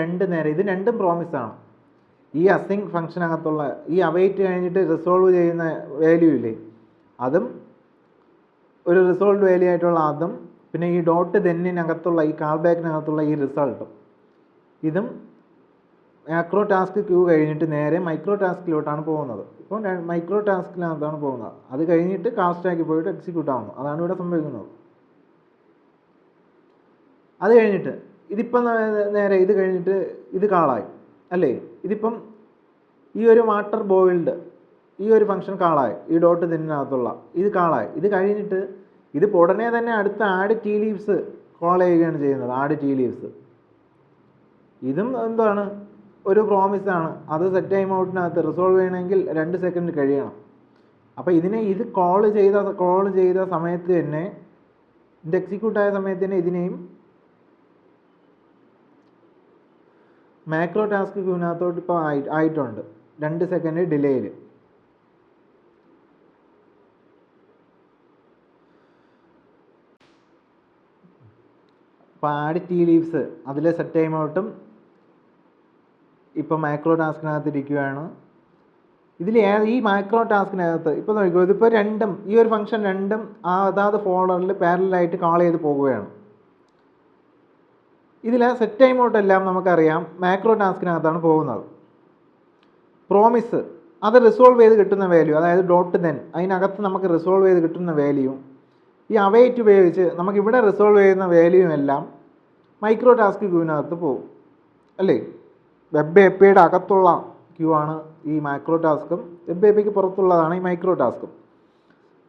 രണ്ടും പ്രോമിസാണ്. ഈ അസിങ് ഫംഗ്ഷനകത്തുള്ള ഈ അവൈറ്റ് കഴിഞ്ഞിട്ട് റിസോൾവ് ചെയ്യുന്ന വാല്യൂ ഇല്ലേ, അതും ഒരു റിസോൾവ് വാല്യൂ ആയിട്ടുള്ള അതും, പിന്നെ ഈ ഡോട്ട് ദെന്നിനകത്തുള്ള ഈ കാൾ ബാക്കിനകത്തുള്ള ഈ റിസൾട്ടും, ഇതും മാക്രോ ടാസ്ക് ക്യൂ കഴിഞ്ഞിട്ട് നേരെ മൈക്രോ ടാസ്കിലോട്ടാണ് പോകുന്നത്. ഇപ്പോൾ മൈക്രോ ടാസ്കിനകത്താണ് പോകുന്നത്. അത് കഴിഞ്ഞിട്ട് കാൾ സ്റ്റാക്കിൽ പോയിട്ട് എക്സിക്യൂട്ട് ആവുന്നു. അതാണ് ഇവിടെ സംഭവിക്കുന്നത്. അത് കഴിഞ്ഞിട്ട് ഇതിപ്പം നേരെ ഇത് കഴിഞ്ഞിട്ട് ഇത് കാളായി അല്ലേ. ഇതിപ്പം ഈ ഒരു വാട്ടർ ബോയിൽഡ് ഈ ഒരു ഫംഗ്ഷൻ കാളായി, ഈ ഡോട്ട് ഇതിനകത്തുള്ള ഇത് കാളായി. ഇത് കഴിഞ്ഞിട്ട് ഇത് ഉടനെ തന്നെ അടുത്ത ആഡ് ടി ലീവ്സ് കോൾ ചെയ്യുകയാണ് ചെയ്യുന്നത്. ആഡ് ടി ലീവ്സ് ഇതും എന്താണ്, ഒരു പ്രോമിസാണ്. അത് സെറ്റ് ടൈം ഔട്ടിനകത്ത് റിസോൾവ് ചെയ്യണമെങ്കിൽ 2 സെക്കൻഡ് കഴിയണം. അപ്പോൾ ഇത് കോൾ ചെയ്ത സമയത്ത് തന്നെ, ഇത് എക്സിക്യൂട്ടായ സമയത്ത് തന്നെ ഇതിനെയും മാക്രോ ടാസ്ക് ക്യൂവിനകത്തോട്ട് ഇപ്പോൾ ആയിട്ടുണ്ട് 2 സെക്കൻഡ് ഡിലേയിൽ. അപ്പോൾ ആഡ് ടി ലീവ്സ് അതിലെ സെറ്റ് ടൈം ഔട്ടും ഇപ്പോൾ മാക്രോ ടാസ്കിനകത്ത് ഇരിക്കുകയാണ്. ഇതിൽ ഈ മാക്രോ ടാസ്കിനകത്ത് ഇപ്പോൾ നോക്കിക്കോ, ഇതിപ്പോൾ രണ്ടും ഈ ഒരു ഫംഗ്ഷൻ രണ്ടും അതാത് ഫോൾഡറിൽ പാരലലായിട്ട് കാൾ ചെയ്ത് പോകുകയാണ്. ഇതിലെ സെറ്റ് ടൈം ഔട്ട് എല്ലാം നമുക്കറിയാം മാക്രോ ടാസ്കിനകത്താണ് പോകുന്നത്. പ്രോമിസ് അത് റിസോൾവ് ചെയ്ത് കിട്ടുന്ന വാല്യൂ, അതായത് ഡോട്ട് ദെൻ അതിനകത്ത് നമുക്ക് റിസോൾവ് ചെയ്ത് കിട്ടുന്ന വാല്യൂ, ഈ അവൈറ്റ് ഉപയോഗിച്ച് നമുക്കിവിടെ റിസോൾവ് ചെയ്യുന്ന വാല്യൂവും എല്ലാം മൈക്രോ ടാസ്ക് ക്യൂവിനകത്ത് പോകും അല്ലേ. വെബ് എ പി യുടെ അകത്തുള്ള ക്യൂ ആണ് ഈ മാക്രോ ടാസ്കും, വെബ് എ പിക്ക് പുറത്തുള്ളതാണ് ഈ മൈക്രോ ടാസ്കും.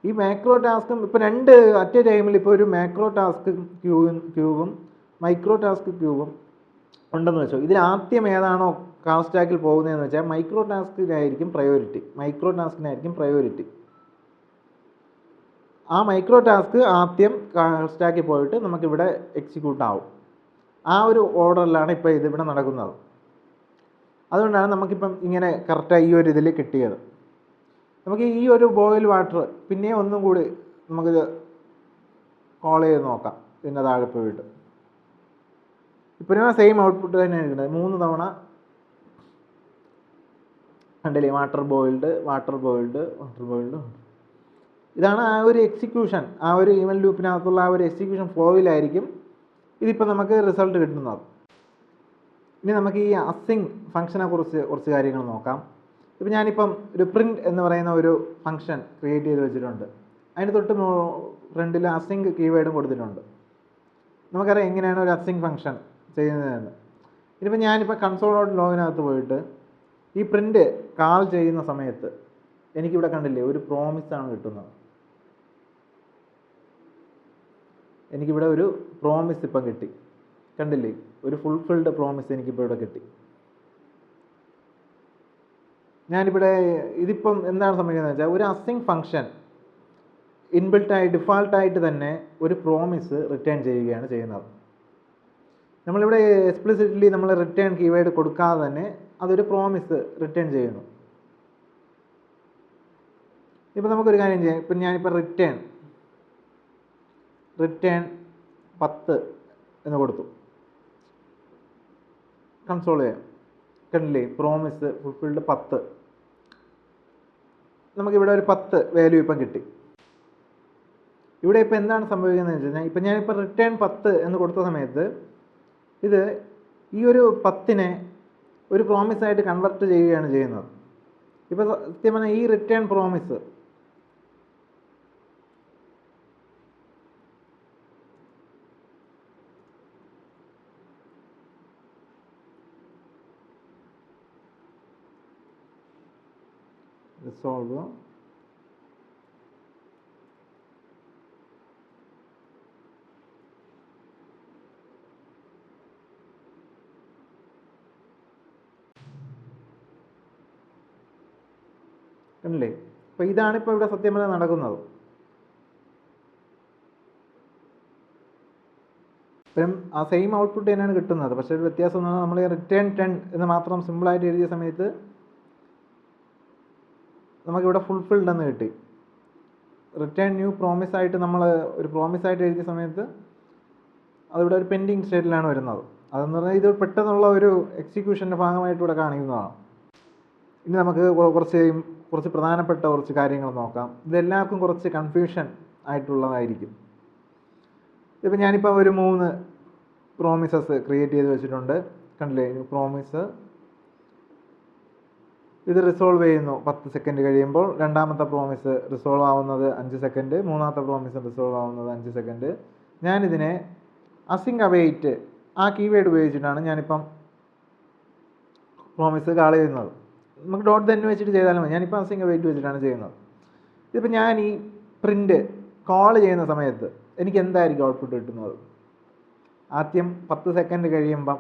ഈ മാക്രോ ടാസ്കും ഇപ്പോൾ രണ്ട് അറ്റ് എ ടൈമിൽ ഇപ്പോൾ ഒരു മാക്രോ ടാസ്ക് ക്യൂവും മൈക്രോ ടാസ്ക് ക്യൂവും ഉണ്ടെന്ന് വെച്ചോ. ഇതിൽ ആദ്യം ഏതാണോ കാൾ സ്റ്റാക്കിൽ പോകുന്നതെന്ന് വെച്ചാൽ മൈക്രോ ടാസ്കിനായിരിക്കും പ്രയോറിറ്റി. ആ മൈക്രോ ടാസ്ക് ആദ്യം കാൾ സ്റ്റാക്കിൽ പോയിട്ട് നമുക്കിവിടെ എക്സിക്യൂട്ട് ആവും. ആ ഒരു ഓർഡറിലാണ് ഇപ്പോൾ ഇതിവിടെ നടക്കുന്നത്. അതുകൊണ്ടാണ് നമുക്കിപ്പം ഇങ്ങനെ കറക്റ്റായി ഈ ഒരു ഇതിൽ കിട്ടിയത്. നമുക്ക് ഈ ഒരു ബോയിൽ വാട്ടർ പിന്നെയും ഒന്നും കൂടി നമുക്കിത് കോൾ ചെയ്ത് നോക്കാം. ഇതിൻ്റെ താഴെ പോയിട്ട് ഇപ്പോഴും സെയിം ഔട്ട്പുട്ട് തന്നെ കിട്ടുന്നത്. 3 തവണ കണ്ടില്ലേ, വാട്ടർ ബോയിൽഡ്. ഇതാണ് ആ ഒരു എക്സിക്യൂഷൻ. ആ ഒരു ഈവൻ ലൂപ്പിനകത്തുള്ള ആ ഒരു എക്സിക്യൂഷൻ ഫ്ലോയിലായിരിക്കും ഇതിപ്പോൾ നമുക്ക് റിസൾട്ട് കിട്ടുന്നത്. ഇനി നമുക്ക് ഈ അസിങ് ഫംഗ്ഷനെ കുറിച്ച് കുറച്ച് കാര്യങ്ങൾ നോക്കാം. ഇപ്പം ഞാനിപ്പം ഒരു പ്രിൻറ്റ് എന്ന് പറയുന്ന ഒരു ഫംഗ്ഷൻ ക്രിയേറ്റ് ചെയ്ത് വെച്ചിട്ടുണ്ട്. അതിന് തൊട്ട് ഫ്രണ്ടിൽ അസിങ് കീവേഡും കൊടുത്തിട്ടുണ്ട്. നമുക്കറിയാം എങ്ങനെയാണ് ഒരു അസിങ് ഫംഗ്ഷൻ ചെയ്യുന്നതെന്ന്. ഇനിയിപ്പോൾ ഞാനിപ്പോൾ കൺസോൾ ഡോട്ട് ലോഗിനകത്ത് പോയിട്ട് ഈ പ്രിൻ്റ് കാൾ ചെയ്യുന്ന സമയത്ത് എനിക്കിവിടെ കണ്ടില്ലേ ഒരു പ്രോമിസാണ് കിട്ടുന്നത്. എനിക്കിവിടെ ഒരു പ്രോമിസ് ഇപ്പം കിട്ടി, കണ്ടില്ലേ, ഒരു ഫുൾഫിൽഡ് പ്രോമിസ് എനിക്കിപ്പോൾ ഇവിടെ കിട്ടി. ഞാനിവിടെ ഇതിപ്പം എന്താണ് സംഭവിക്കുന്നത് വെച്ചാൽ ഒരു അസിങ് ഫംഗ്ഷൻ ഡിഫാൾട്ടായിട്ട് തന്നെ ഒരു പ്രോമിസ് റിട്ടേൺ ചെയ്യുകയാണ് ചെയ്യുന്നത്. നമ്മളിവിടെ എക്സ്പ്ലിസിറ്റ്ലി നമ്മൾ റിട്ടേൺ കീവേഡ് കൊടുക്കാതെ തന്നെ അതൊരു പ്രോമിസ് റിട്ടേൺ ചെയ്യുന്നു. ഇപ്പം നമുക്കൊരു കാര്യം ചെയ്യാം. ഇപ്പം ഞാനിപ്പോൾ റിട്ടേൺ 10 എന്ന് കൊടുത്തു. കൺസോൾ ചെയ്യാം. കണ്ടില്ലേ, പ്രോമിസ് ഫുൾഫിൽഡ് 10. നമുക്കിവിടെ ഒരു 10 വാല്യൂ ഇപ്പം കിട്ടി. ഇവിടെ ഇപ്പോൾ എന്താണ് സംഭവിക്കുന്നത് വെച്ച് കഴിഞ്ഞാൽ, ഇപ്പം ഞാനിപ്പോൾ റിട്ടേൺ 10 എന്ന് കൊടുത്ത സമയത്ത് ഇത് ഈ ഒരു 10നെ ഒരു പ്രോമിസായിട്ട് കൺവെർട്ട് ചെയ്യുകയാണ് ചെയ്യുന്നത്. ഇപ്പോൾ സത്യം പറഞ്ഞാൽ ഈ റിട്ടേൺ പ്രോമിസ് റിസോൾവ് അല്ലേ. അപ്പോൾ ഇതാണിപ്പോൾ ഇവിടെ സത്യം പറഞ്ഞാൽ നടക്കുന്നത്. ഇപ്പം ആ സെയിം ഔട്ട്പുട്ട് തന്നെയാണ് കിട്ടുന്നത്. പക്ഷേ ഒരു വ്യത്യാസം എന്ന് പറഞ്ഞാൽ നമ്മൾ റിട്ടേൺ 10 എന്ന് മാത്രം സിമ്പിളായിട്ട് എഴുതിയ സമയത്ത് നമുക്കിവിടെ ഫുൾഫിൽഡ് എന്ന് കിട്ടി. റിട്ടേൺ ന്യൂ പ്രോമിസ് ആയിട്ട് നമ്മൾ ഒരു പ്രോമിസായിട്ട് എഴുതിയ സമയത്ത് അതിവിടെ ഒരു പെൻഡിങ് സ്റ്റേറ്റിലാണ് വരുന്നത്. അതെന്ന് പറഞ്ഞാൽ ഇത് പെട്ടെന്നുള്ള ഒരു എക്സിക്യൂഷൻ്റെ ഭാഗമായിട്ട് ഇവിടെ കാണിക്കുന്നതാണ്. ഇനി നമുക്ക് കുറച്ച് പ്രധാനപ്പെട്ട കുറച്ച് കാര്യങ്ങൾ നോക്കാം. ഇതെല്ലാവർക്കും കുറച്ച് കൺഫ്യൂഷൻ ആയിട്ടുള്ളതായിരിക്കും. ഇപ്പം ഞാനിപ്പോൾ ഒരു 3 പ്രോമിസസ് ക്രിയേറ്റ് ചെയ്ത് വെച്ചിട്ടുണ്ട്. കണ്ടില്ലേ, പ്രോമിസ് ഇത് റിസോൾവ് ചെയ്യുന്നു 10 സെക്കൻഡ് കഴിയുമ്പോൾ. രണ്ടാമത്തെ പ്രോമിസ് റിസോൾവ് ആവുന്നത് 5 സെക്കൻഡ്. മൂന്നാമത്തെ പ്രോമിസ് റിസോൾവ് ആവുന്നത് 5 സെക്കൻഡ്. ഞാനിതിനെ അസിങ് അവെയിറ്റ് ആ കീവേഡ് ഉപയോഗിച്ചിട്ടാണ് ഞാനിപ്പം പ്രോമിസ് കാൾ ചെയ്യുന്നത്. നമുക്ക് ഡോട്ട് തന്നെ വെച്ചിട്ട് ചെയ്താലും മതി. ഞാനിപ്പോൾ അസിങ് അവെയിറ്റ് വെച്ചിട്ടാണ് ചെയ്യുന്നത്. ഇതിപ്പോൾ ഞാൻ ഈ പ്രിൻ്റ് കോൾ ചെയ്യുന്ന സമയത്ത് എനിക്ക് എന്തായിരിക്കും ഔട്ട്പുട്ട് കിട്ടുന്നത്? ആദ്യം 10 സെക്കൻഡ് കഴിയുമ്പം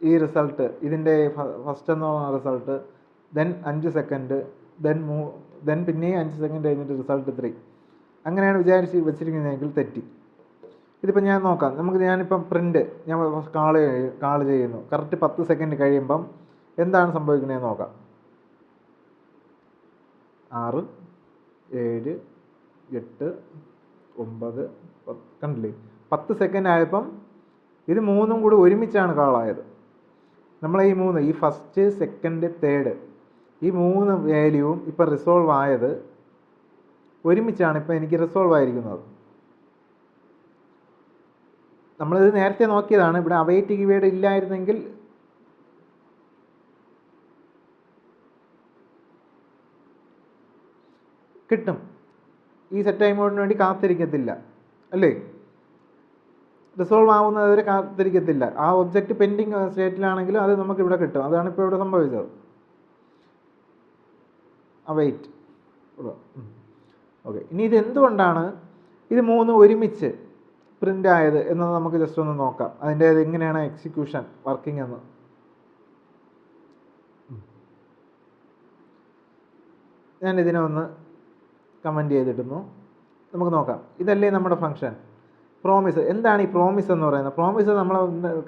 ഈ റിസൾട്ട്, ഇതിൻ്റെ ഫസ്റ്റ് എന്ന് പറയുന്ന റിസൾട്ട്, ദെൻ 5 സെക്കൻഡ്, ദെൻ പിന്നെയും 5 സെക്കൻഡ് കഴിഞ്ഞിട്ട് റിസൾട്ട് 3. അങ്ങനെയാണ് വെച്ചിരിക്കുന്നതെങ്കിൽ തെറ്റി. ഇതിപ്പോൾ ഞാൻ നോക്കാം. ഞാനിപ്പം പ്രിൻ്റ് ഞാൻ കാൾ ചെയ്യുന്നു. കറക്റ്റ് 10 സെക്കൻഡ് കഴിയുമ്പം എന്താണ് സംഭവിക്കുന്നതെന്ന് നോക്കാം. 6, 7, 8, 9, 10. കണ്ടില്ലേ, 10 സെക്കൻഡ് ആയപ്പം ഇത് 3ഉം കൂടി ഒരുമിച്ചാണ് കാളായത്. നമ്മൾ ഈ ഫസ്റ്റ്, സെക്കൻഡ്, തേർഡ് ഈ 3 വാല്യൂവും ഇപ്പം റിസോൾവ് ആയത് ഒരുമിച്ചാണ്. ഇപ്പം എനിക്ക് റിസോൾവ് ആയിരിക്കുന്നത്. നമ്മളിത് നേരത്തെ നോക്കിയതാണ്. ഇവിടെ അവൈറ്റ് കീവേഡ് ഇല്ലായിരുന്നെങ്കിൽ കിട്ടും. ഈ സെറ്റ് ടൈം മോഡിന് വേണ്ടി കാത്തിരിക്കത്തില്ല അല്ലേ, റിസോൾവ് ആവുന്നത് വരെ കാത്തിരിക്കത്തില്ല. ആ ഒബ്ജക്റ്റ് പെൻഡിങ് സ്റ്റേറ്റിലാണെങ്കിലും അത് നമുക്ക് ഇവിടെ കിട്ടും. അതാണ് ഇപ്പോൾ ഇവിടെ സംഭവിച്ചത്. അവൈറ്റ്. ഓക്കെ, ഇനി ഇത് എന്തുകൊണ്ടാണ് ഇത് 3 ഒരുമിച്ച് പ്രിൻ്റ് ആയത് എന്നത് നമുക്ക് ജസ്റ്റ് ഒന്ന് നോക്കാം. അതിൻ്റെ എങ്ങനെയാണ് എക്സിക്യൂഷൻ വർക്കിംഗ് എന്ന്. ഞാനിതിനെ ഒന്ന് കമൻറ്റ് ചെയ്തിടുന്നു. നമുക്ക് നോക്കാം. ഇതല്ലേ നമ്മുടെ ഫംഗ്ഷൻ പ്രോമിസ്. എന്താണ് ഈ പ്രോമിസ് എന്ന് പറയുന്നത്? പ്രോമിസ് നമ്മൾ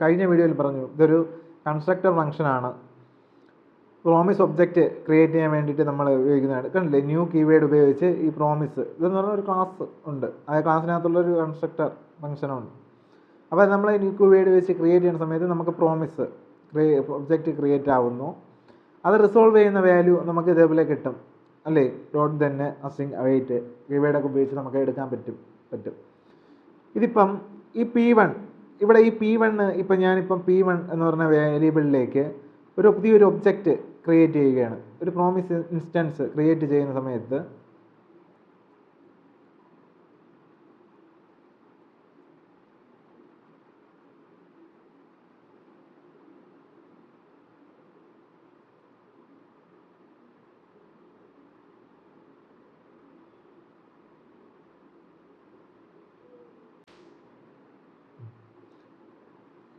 കഴിഞ്ഞ വീഡിയോയിൽ പറഞ്ഞു, ഇതൊരു കൺസ്ട്രക്ടർ ഫംഗ്ഷനാണ്. പ്രോമിസ് ഒബ്ജക്റ്റ് ക്രിയേറ്റ് ചെയ്യാൻ വേണ്ടിയിട്ട് നമ്മൾ ഉപയോഗിക്കുന്നതാണ്. കണ്ടില്ലേ, ന്യൂ കീവേഡ് ഉപയോഗിച്ച് ഈ പ്രോമിസ് ഇതെന്ന് പറഞ്ഞാൽ ഒരു ക്ലാസ് ഉണ്ട്. ആ ക്ലാസ്സിനകത്തുള്ളൊരു കൺസ്ട്രക്ടർ ഫംഗ്ഷനുണ്ട്. അപ്പോൾ നമ്മൾ ന്യൂ കീവേഡ് വെച്ച് ക്രിയേറ്റ് ചെയ്യുന്ന സമയത്ത് നമുക്ക് പ്രോമിസ് ഒബ്ജക്റ്റ് ക്രിയേറ്റ് ആവുന്നു. അത് റിസോൾവ് ചെയ്യുന്ന വാല്യൂ നമുക്ക് ഇതേപോലെ കിട്ടും അല്ലേ. ഡോട്ട് തന്നെ അസിങ് അവൈറ്റ് കീവേഡൊക്കെ ഉപയോഗിച്ച് നമുക്ക് എടുക്കാൻ പറ്റും. ഇതിപ്പം ഈ P1 ഇവിടെ ഈ P1 ഇപ്പം ഞാനിപ്പം P1 എന്ന് പറഞ്ഞ വേരിയബിളിലേക്ക് പുതിയൊരു ഒബ്ജക്റ്റ് ക്രിയേറ്റ് ചെയ്യുകയാണ്. ഒരു പ്രോമിസ് ഇൻസ്റ്റൻസ് ക്രിയേറ്റ് ചെയ്യുന്ന സമയത്ത്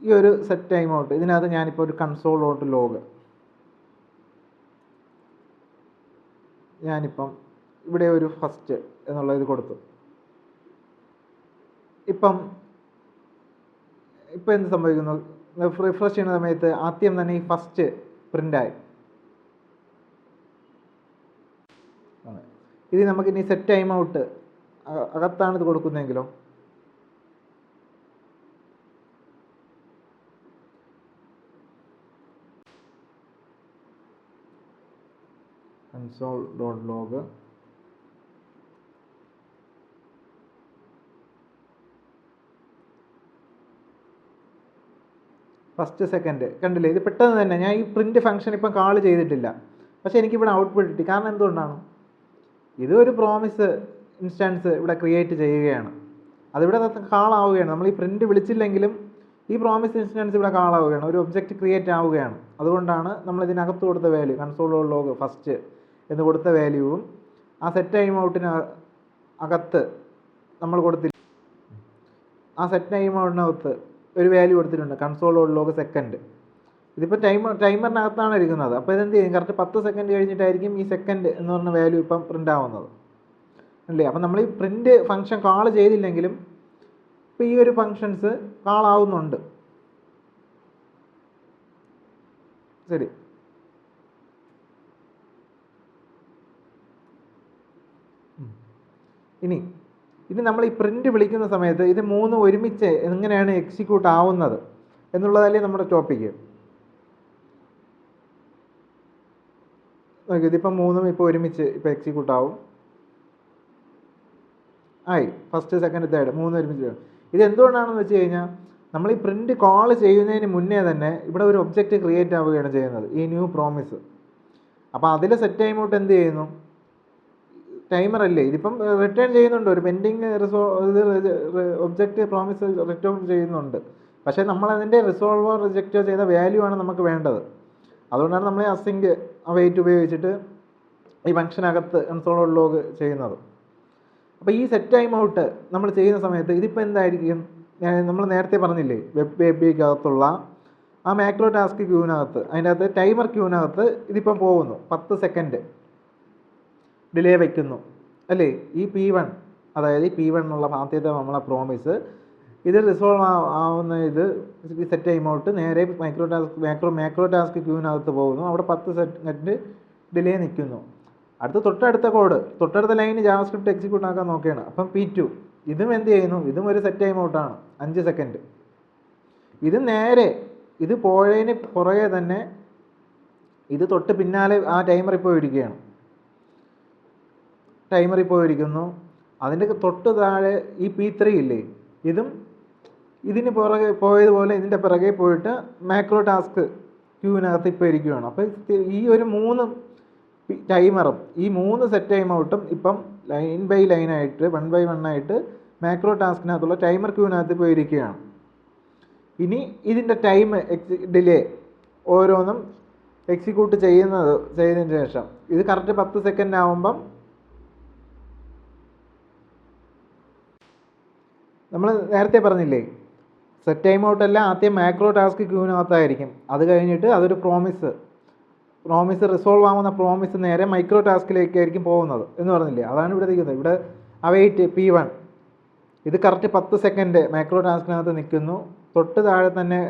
ഈ ഒരു സെറ്റ് ടൈം ഔട്ട് ഇതിനകത്ത് ഞാനിപ്പോൾ ഒരു console.log ഞാനിപ്പം ഇവിടെ ഒരു ഫസ്റ്റ് എന്നുള്ള ഇത് കൊടുത്തു. ഇപ്പം എന്ത് സംഭവിക്കുന്നു? റിഫ്രഷ് ചെയ്യുന്ന സമയത്ത് ആദ്യം തന്നെ ഈ ഫസ്റ്റ് പ്രിൻ്റായി. ഇത് നമുക്കിനി സെറ്റ് ടൈം ഔട്ട് അകത്താണ് ഇത് കൊടുക്കുന്നതെങ്കിലോ console.log ഫസ്റ്റ് സെക്കൻഡ്. കണ്ടില്ലേ, ഇത് പെട്ടെന്ന് തന്നെ ഞാൻ ഈ പ്രിൻറ്റ് ഫംഗ്ഷൻ ഇപ്പം കാൾ ചെയ്തിട്ടില്ല, പക്ഷേ എനിക്കിവിടെ ഔട്ട്പുട്ട് കിട്ടി. കാരണം എന്തുകൊണ്ടാണ്? ഇതൊരു പ്രോമിസ് ഇൻസ്റ്റാൻസ് ഇവിടെ ക്രിയേറ്റ് ചെയ്യുകയാണ്, അതിവിടെ കാളാവുകയാണ്. നമ്മൾ ഈ പ്രിൻറ്റ് വിളിച്ചില്ലെങ്കിലും ഈ പ്രോമിസ് ഇൻസ്റ്റാൻസ് ഇവിടെ കാളാവുകയാണ്, ഒരു ഒബ്ജക്റ്റ് ക്രിയേറ്റ് ആവുകയാണ്. അതുകൊണ്ടാണ് നമ്മൾ ഇതിനകത്ത് കൊടുത്ത വാല്യൂ console.log ഫസ്റ്റ് എന്ന് കൊടുത്ത വാല്യൂവും ആ സെറ്റ് ടൈം ഔട്ടിന് അകത്ത് നമ്മൾ കൊടുത്തില്ല, ആ സെറ്റ് ടൈം ഔട്ടിനകത്ത് ഒരു വാല്യൂ കൊടുത്തിട്ടുണ്ട് console.log സെക്കൻഡ്. ഇതിപ്പോൾ ടൈമറിനകത്താണ് ഇരിക്കുന്നത്. അപ്പോൾ ഇതെന്ത് ചെയ്യും? കറക്റ്റ് 10 സെക്കൻഡ് കഴിഞ്ഞിട്ടായിരിക്കും ഈ സെക്കൻഡ് എന്ന് പറഞ്ഞ വാല്യൂ ഇപ്പം പ്രിൻ്റ് ആവുന്നത് അല്ലേ. അപ്പം നമ്മൾ ഈ പ്രിൻറ്റ് ഫംഗ്ഷൻ കാൾ ചെയ്തില്ലെങ്കിലും ഇപ്പോൾ ഈ ഒരു ഫങ്ഷൻസ് കാളാവുന്നുണ്ട്. ശരി, ഇനി നമ്മൾ ഈ പ്രിൻറ്റ് വിളിക്കുന്ന സമയത്ത് ഇത് മൂന്ന് ഒരുമിച്ച് എങ്ങനെയാണ് എക്സിക്യൂട്ട് ആവുന്നത് എന്നുള്ളതല്ലേ നമ്മുടെ ടോപ്പിക്ക്. ഇതിപ്പം മൂന്നും ഇപ്പോൾ ഒരുമിച്ച് ഇപ്പോൾ എക്സിക്യൂട്ട് ആവും. ആയി, ഫസ്റ്റ് സെക്കൻഡ് തേർഡ് മൂന്ന് ഒരുമിച്ച്. ഇത് എന്തുകൊണ്ടാണെന്ന് വെച്ച് കഴിഞ്ഞാൽ നമ്മൾ ഈ പ്രിൻറ്റ് കോൾ ചെയ്യുന്നതിന് മുന്നേ തന്നെ ഇവിടെ ഒരു ഒബ്ജക്റ്റ് ക്രിയേറ്റ് ആവുകയാണ് ചെയ്യുന്നത്, ഈ ന്യൂ പ്രോമിസ്. അപ്പോൾ അതിൽ സെറ്റ് ടൈം ഔട്ട് എന്ത് ചെയ്യുന്നു? ടൈമർ അല്ലേ, ഇതിപ്പം റിട്ടേൺ ചെയ്യുന്നുണ്ട്, ഒരു പെൻഡിങ് ഒബ്ജക്റ്റ് പ്രോമിസ് റിട്ടേൺ ചെയ്യുന്നുണ്ട്. പക്ഷേ നമ്മളതിൻ്റെ റിസോൾവോ റിജക്റ്റോ ചെയ്ത വാല്യൂ ആണ് നമുക്ക് വേണ്ടത്. അതുകൊണ്ടാണ് നമ്മൾ അസിങ്ക് അവൈറ്റ് ഉപയോഗിച്ചിട്ട് ഈ ഫംഗ്ഷനകത്ത് console.log ചെയ്യുന്നത്. അപ്പോൾ ഈ സെറ്റ് ടൈം ഔട്ട് നമ്മൾ ചെയ്യുന്ന സമയത്ത് ഇതിപ്പോൾ എന്തായിരിക്കും? നമ്മൾ നേരത്തെ പറഞ്ഞില്ലേ, വെബ് APIക്കകത്തുള്ള ആ മാക്രോ ടാസ്ക് ക്യൂവിനകത്ത്, അതിൻ്റെ അകത്ത് ടൈമർ ക്യൂവിനകത്ത് ഇതിപ്പം പോകുന്നു, 10 സെക്കൻഡ് ഡിലേ വയ്ക്കുന്നു അല്ലേ. ഈ P1, അതായത് ഈ P1 എന്നുള്ള ആദ്യത്തെ നമ്മളെ പ്രോമിസ് ഇത് റിസോൾവ് ആവുന്ന ഇത് സെറ്റ് ടൈം ഔട്ട് നേരെ മാക്രോ ടാസ്ക് ക്യൂവിനകത്ത് പോകുന്നു, അവിടെ 10 സെക്കൻഡ് ഡിലേ നിൽക്കുന്നു. തൊട്ടടുത്ത കോഡ്, തൊട്ടടുത്ത ലൈന് ജാവാസ്ക്രിപ്റ്റ് എക്സിക്യൂട്ട് ആക്കാൻ നോക്കുകയാണ്. അപ്പം P2 ഇതും എന്ത് ചെയ്യുന്നു? ഇതും ഒരു സെറ്റ് ടൈം ഔട്ടാണ്, 5 സെക്കൻഡ്. ഇത് നേരെ ഇത് പോയതിന് പുറകെ തന്നെ ഇത് തൊട്ട് പിന്നാലെ ആ ടൈമറിൽ പോയിരിക്കുകയാണ്, അതിൻ്റെ തൊട്ട് താഴെ ഈ P3 ഇല്ലേ, ഇതും ഇതിന് പുറകെ പോയതുപോലെ ഇതിൻ്റെ പിറകെ പോയിട്ട് മാക്രോ ടാസ്ക് ക്യൂവിനകത്ത് ഇപ്പോൾ ഇരിക്കുകയാണ്. അപ്പോൾ ഈ ഒരു 3 ടൈമറും ഈ 3 സെറ്റ് ടൈം ഔട്ടും ഇപ്പം ലൈൻ ബൈ ലൈനായിട്ട് 1 by 1 ആയിട്ട് മാക്രോ ടാസ്കിനകത്തുള്ള ടൈമർ ക്യൂവിനകത്ത് ഇപ്പോൾ ഇരിക്കുകയാണ്. ഇനി ഇതിൻ്റെ ടൈം ഡിലേ ഓരോന്നും എക്സിക്യൂട്ട് ചെയ്തതിന് ശേഷം ഇത് കറക്റ്റ് 10 സെക്കൻഡ് ആകുമ്പം നമ്മൾ നേരത്തെ പറഞ്ഞില്ലേ, സെറ്റ് ടൈം ഔട്ടല്ല ആദ്യം മാക്രോ ടാസ്ക് ക്യൂവിനകത്തായിരിക്കും, അത് കഴിഞ്ഞിട്ട് അതൊരു പ്രോമിസ് റിസോൾവ് ആവുന്ന പ്രോമിസ് നേരെ മൈക്രോ ടാസ്കിലേക്കായിരിക്കും പോകുന്നത് എന്ന് പറഞ്ഞില്ലേ. അതാണ് ഇവിടെ നിൽക്കുന്നത്. ഇവിടെ അവൈറ്റ് P1 ഇത് കറക്റ്റ് 10 സെക്കൻഡ് മാക്രോ ടാസ്കിനകത്ത് നിൽക്കുന്നു. തൊട്ട് താഴെ തന്നെ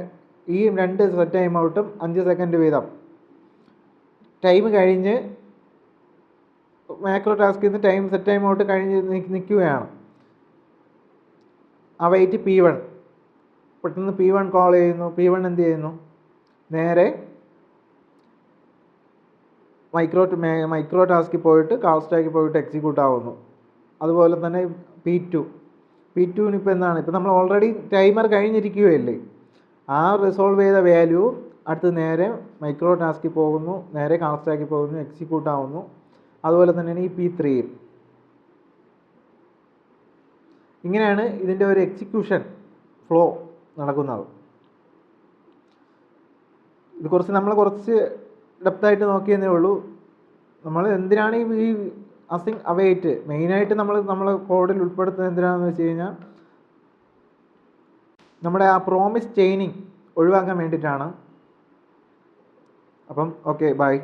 ഈ 2 സെറ്റ് ടൈം ഔട്ടും 5 സെക്കൻഡ് വീതം ടൈം കഴിഞ്ഞ് മാക്രോ ടാസ്കിൽ നിന്ന് സെറ്റ് ടൈം ഔട്ട് കഴിഞ്ഞ് നിൽക്കുകയാണ്. അവൈറ്റ് P1 പെട്ടെന്ന് P1 കോൾ ചെയ്യുന്നു. P1 എന്ത് ചെയ്യുന്നു? നേരെ മൈക്രോ ടാസ്കിൽ പോയിട്ട് കാൾ സ്റ്റാക്കിൽ പോയിട്ട് എക്സിക്യൂട്ട് ആവുന്നു. അതുപോലെ തന്നെ P2 ഇപ്പോൾ എന്താണ്? ഇപ്പോൾ നമ്മൾ ഓൾറെഡി ടൈമർ കഴിഞ്ഞിരിക്കുകയല്ലേ, ആ റിസോൾവ് ചെയ്ത വാല്യൂ അടുത്ത് നേരെ മൈക്രോ ടാസ്കിൽ പോകുന്നു, നേരെ കാൾ സ്റ്റാക്കിൽ പോകുന്നു, എക്സിക്യൂട്ട് ആവുന്നു. അതുപോലെ തന്നെയാണ് ഈ P3. ഇങ്ങനെയാണ് ഇതിൻ്റെ ഒരു എക്സിക്യൂഷൻ ഫ്ലോ നടക്കുന്നത്. ഇത് നമ്മൾ കുറച്ച് ഡെപ്തായിട്ട് നോക്കിയെന്നേ ഉള്ളൂ. നമ്മൾ എന്തിനാണ് ഈ അസിങ് അവൈറ്റ് മെയിനായിട്ട് നമ്മൾ കോഡിൽ ഉൾപ്പെടുത്തുന്നത് എന്തിനാണെന്ന് വെച്ച് കഴിഞ്ഞാൽ നമ്മുടെ ആ പ്രോമിസ് ചെയിനിങ് ഒഴിവാക്കാൻ വേണ്ടിയിട്ടാണ്. അപ്പം ഓക്കെ, ബൈ.